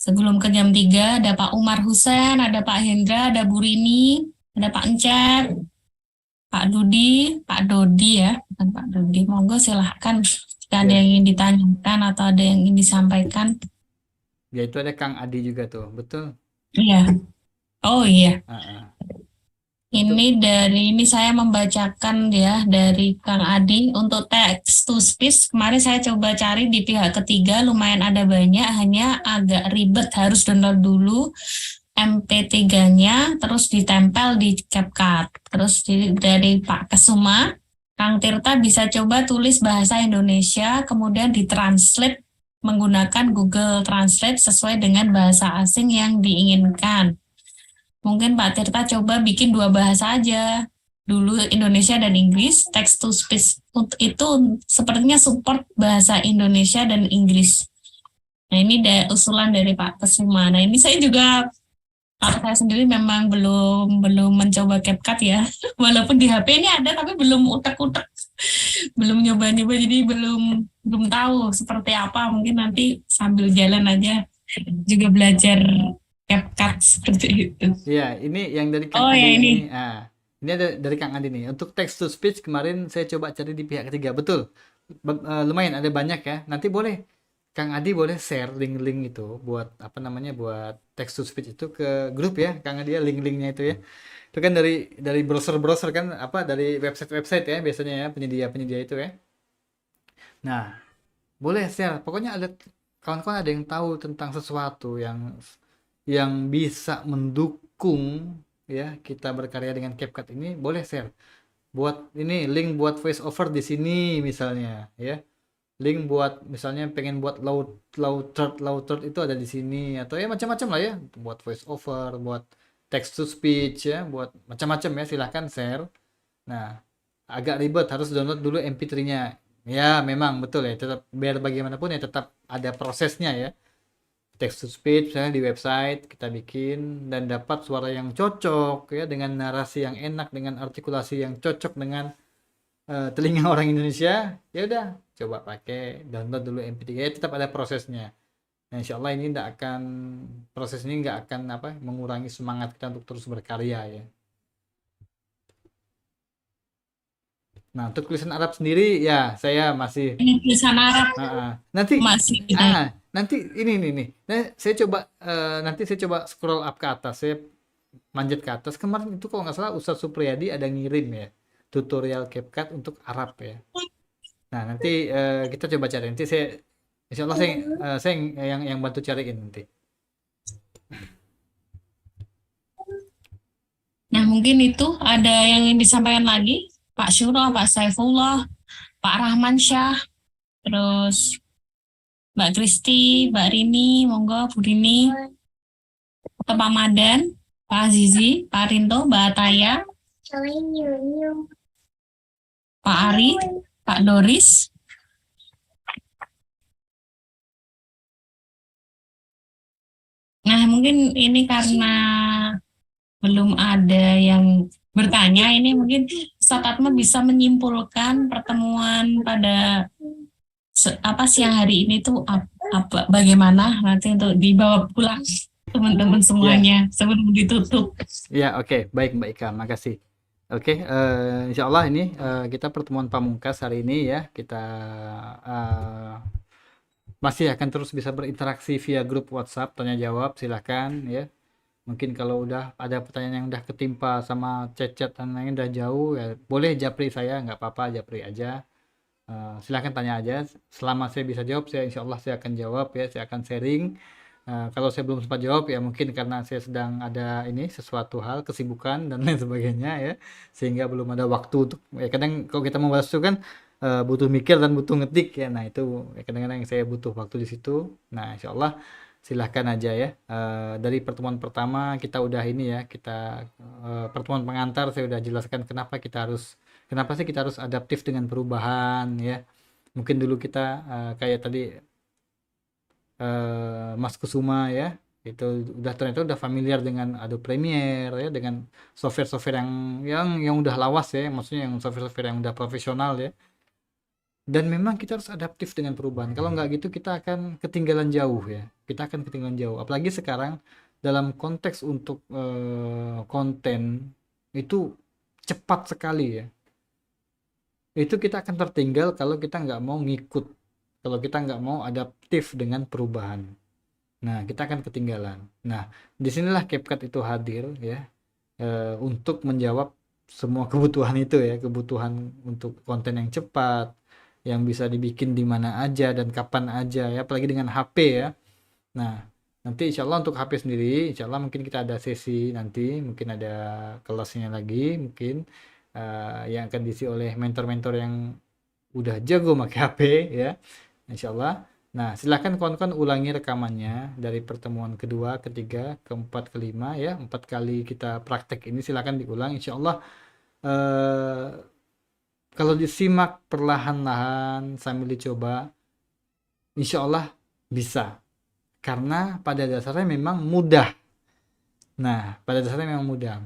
Sebelum ke jam 3, ada Pak Umar Husen, ada Pak Hendra, ada Bu Rini, ada Pak Encep, Pak Dodi ya, bukan Pak Dodi. Monggo silahkan jika ada yang ingin ditanyakan atau ada yang ingin disampaikan. Ya itu ada Kang Adi juga tuh, betul? Iya. Oh iya. Betul. Ini saya membacakan ya dari Kang Adi. Untuk text to speech kemarin saya coba cari di pihak ketiga, lumayan ada banyak, hanya agak ribet, harus download dulu MP3-nya terus ditempel di CapCut. Terus dari Pak Kesuma, Kang Tirta bisa coba tulis bahasa Indonesia kemudian ditranslate menggunakan Google Translate sesuai dengan bahasa asing yang diinginkan. Mungkin Pak Tirta coba bikin 2 bahasa aja. Dulu Indonesia dan Inggris, text to speech itu sepertinya support bahasa Indonesia dan Inggris. Nah ini usulan dari Pak Kesuma. Nah ini saya juga Kalau saya sendiri memang belum belum mencoba CapCut ya. Walaupun di HP ini ada tapi belum utek-utek, belum nyoba-nyoba jadi belum belum tahu seperti apa. Mungkin nanti sambil jalan aja juga belajar CapCut seperti itu. Iya, ini yang dari Kang Oh ya Adi ini. ini. Ini ada dari Kang Adi nih. Untuk text to speech kemarin saya coba cari di pihak ketiga. Betul. Lumayan ada banyak ya. Nanti boleh Kang Adi boleh share link-link itu buat apa namanya buat text to speech itu ke grup ya, Kang Adi ya, link-linknya itu ya. Itu kan dari browser-browser kan apa dari website-website ya biasanya ya penyedia-penyedia itu ya. Nah, boleh share. Pokoknya ada kawan-kawan ada yang tahu tentang sesuatu yang bisa mendukung ya kita berkarya dengan CapCut ini, boleh share. Buat ini link buat voice over di sini misalnya ya. Link buat misalnya pengen buat low third itu ada di sini atau ya macam-macam lah ya. Buat voice over, buat text to speech ya, buat macam-macam ya silahkan share. Nah, agak ribet harus download dulu MP3-nya. Ya, memang betul ya. Tetap biar bagaimanapun ya tetap ada prosesnya ya. Text to speech misalnya di website kita bikin dan dapat suara yang cocok ya dengan narasi yang enak dengan artikulasi yang cocok dengan telinga orang Indonesia. Ya udah coba pakai download dulu MP3 ya, tetap ada prosesnya. Nah, insya Allah ini proses ini nggak akan apa mengurangi semangat kita untuk terus berkarya ya. Nah, untuk tulisan Arab sendiri ya saya masih Ini tulisan Arab nanti masih nanti ini nih. Nah, nanti saya coba scroll up ke atas, saya manjat ke atas. Kemarin itu kalau nggak salah Ustadz Supriyadi ada ngirim ya tutorial CapCut untuk Arab ya. Nah, nanti kita coba cari. Nanti insya Allah saya yang bantu cariin nanti. Nah, mungkin itu ada yang ingin disampaikan lagi, Pak Syuro, Pak Saifullah, Pak Rahman Syah, terus Mbak Kristi, Mbak Rini, monggo Bu Rini, atau Pak Madan, Pak Azizi, Pak Rinto, Mbak Ataya, Pak Ari, Pak Doris. Nah, mungkin ini karena belum ada yang bertanya, ini mungkin Ustadz Atma bisa menyimpulkan pertemuan pada siang hari ini tuh apa bagaimana nanti untuk dibawa pulang teman-teman semuanya sebelum ditutup. Ya, oke. Baik Mbak Ika, makasih. Oke, insya Allah ini kita pertemuan pamungkas hari ini ya, kita masih akan terus bisa berinteraksi via grup WhatsApp tanya jawab, silahkan ya. Mungkin kalau udah ada pertanyaan yang udah ketimpa sama chat-chat dan lain udah jauh ya boleh japri saya, nggak apa-apa, japri aja. Silahkan tanya aja, selama saya bisa jawab insya Allah saya akan jawab ya, saya akan sharing. Kalau saya belum sempat jawab ya mungkin karena saya sedang ada sesuatu hal kesibukan dan lain sebagainya ya, sehingga belum ada waktu untuk ya, kadang kalau kita membahas itu kan butuh mikir dan butuh ngetik ya. Nah itu ya, kadang-kadang saya butuh waktu di situ. Nah insya Allah silahkan aja ya. Dari pertemuan pertama kita udah pertemuan pengantar saya udah jelaskan kenapa sih kita harus adaptif dengan perubahan ya. Mungkin dulu kita kayak tadi Mas Kusuma ya, itu ternyata udah familiar dengan Adobe Premiere ya, dengan software-software yang udah lawas ya, maksudnya yang software-software yang udah profesional ya. Dan memang kita harus adaptif dengan perubahan. Kalau nggak gitu kita akan ketinggalan jauh ya. Kita akan ketinggalan jauh. Apalagi sekarang dalam konteks untuk konten itu cepat sekali ya. Itu kita akan tertinggal kalau kita nggak mau ngikut. Kalau kita nggak mau adaptif dengan perubahan. Nah, kita akan ketinggalan. Nah, disinilah CapCut itu hadir ya. Untuk menjawab semua kebutuhan itu ya. Kebutuhan untuk konten yang cepat, yang bisa dibikin di mana aja dan kapan aja ya, apalagi dengan HP ya. Nah, nanti insya Allah untuk HP sendiri, insya Allah mungkin kita ada sesi nanti, mungkin ada kelasnya lagi, mungkin yang akan diisi oleh mentor-mentor yang udah jago pakai HP ya, insya Allah. Nah, silahkan kawan-kawan ulangi rekamannya dari pertemuan kedua, ketiga, keempat, kelima ya, 4 kali kita praktek ini silahkan diulang, insya Allah. Kalau disimak perlahan-lahan sambil dicoba, insya Allah bisa. Karena pada dasarnya memang mudah. Nah, pada dasarnya memang mudah.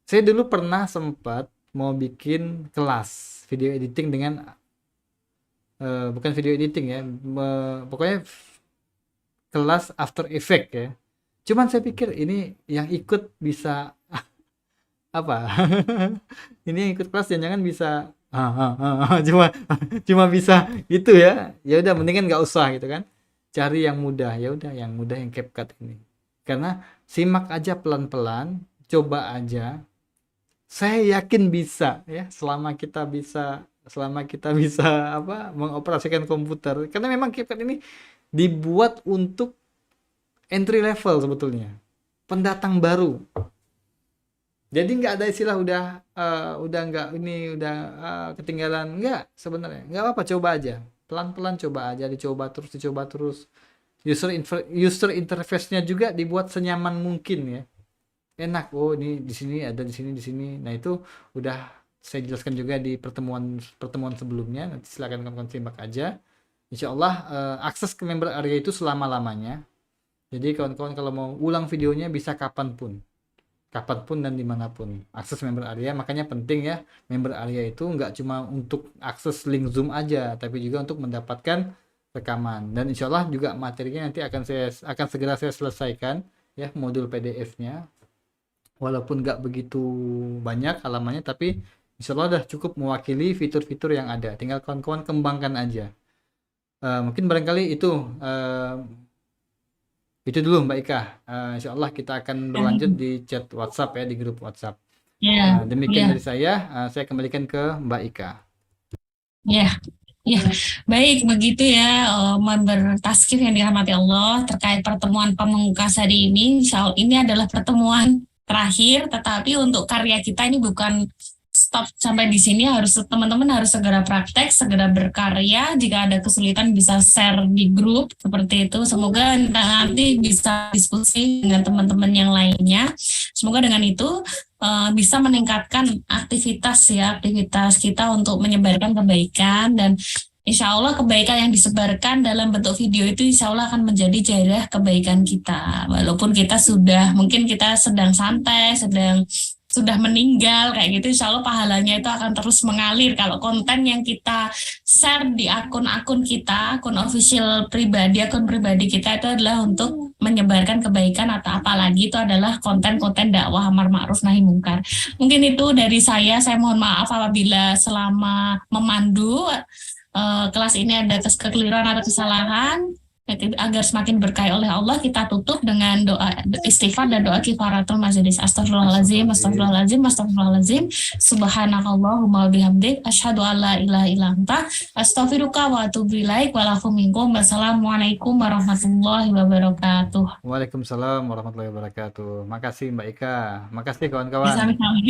Saya dulu pernah sempat mau bikin kelas video editing dengan bukan video editing ya, pokoknya kelas After Effect ya. Cuman saya pikir ini yang ikut bisa apa? Ini yang ikut kelas jangan bisa cuma cuma bisa gitu ya. Ya udah mendingan nggak usah gitu kan. Cari yang mudah. Ya udah yang mudah yang CapCut ini. Karena simak aja pelan-pelan, coba aja. Saya yakin bisa ya selama kita bisa apa mengoperasikan komputer. Karena memang CapCut ini dibuat untuk entry level sebetulnya. Pendatang baru. Jadi nggak ada istilah udah nggak ini udah ketinggalan, nggak sebenarnya, nggak apa-apa, coba aja pelan-pelan, coba aja, dicoba terus. User interface-nya juga dibuat senyaman mungkin ya, enak. Oh ini di sini ada di sini. Nah itu udah saya jelaskan juga di pertemuan sebelumnya. Nanti silakan kamu simak aja. Insya Allah akses ke member area itu selama-lamanya. Jadi kawan-kawan kalau mau ulang videonya bisa kapanpun dan dimanapun akses member area. Makanya penting ya, member area itu nggak cuma untuk akses link Zoom aja, tapi juga untuk mendapatkan rekaman. Dan insya Allah juga materinya nanti akan segera saya selesaikan ya, modul PDF-nya. Walaupun nggak begitu banyak halamannya, tapi insya Allah udah cukup mewakili fitur-fitur yang ada. Tinggal kawan-kawan kembangkan aja. Mungkin barangkali itu dulu Mbak Ika. Insya Allah kita akan berlanjut di chat WhatsApp ya, di grup WhatsApp. Ya, Demikian ya, dari saya kembalikan ke Mbak Ika. ya, ya. Baik, begitu ya, member Taskif yang dirahmati Allah, terkait pertemuan pamungkas hari ini. Insya Allah ini adalah pertemuan terakhir, tetapi untuk karya kita ini bukan stop sampai di sini. Teman-teman harus segera praktek, segera berkarya. Jika ada kesulitan bisa share di grup seperti itu. Semoga nanti bisa diskusi dengan teman-teman yang lainnya. Semoga dengan itu bisa meningkatkan aktivitas kita untuk menyebarkan kebaikan, dan insya Allah kebaikan yang disebarkan dalam bentuk video itu insya Allah akan menjadi jarah kebaikan kita. Walaupun mungkin kita sedang santai, sudah meninggal kayak gitu, insya Allah pahalanya itu akan terus mengalir. Kalau konten yang kita share di akun official pribadi, akun pribadi kita itu adalah untuk menyebarkan kebaikan, atau apalagi itu adalah konten-konten dakwah amar ma'ruf nahi mungkar. Mungkin itu dari saya mohon maaf apabila selama memandu kelas ini ada kekeliruan atau kesalahan. Agar semakin berkah oleh Allah, kita tutup dengan doa istighfar dan doa kifaratul majlis. Astagfirullahaladzim, subhanakallahumma bihamdik, asyhadu an la ilaha illa anta, astaghfiruka wa atubu ilaik, wa lakum minkum. Wassalamualaikum warahmatullahi wabarakatuh. Waalaikumsalam warahmatullahi wabarakatuh. Makasih Mbak Ika, makasih kawan-kawan. Sama-sama.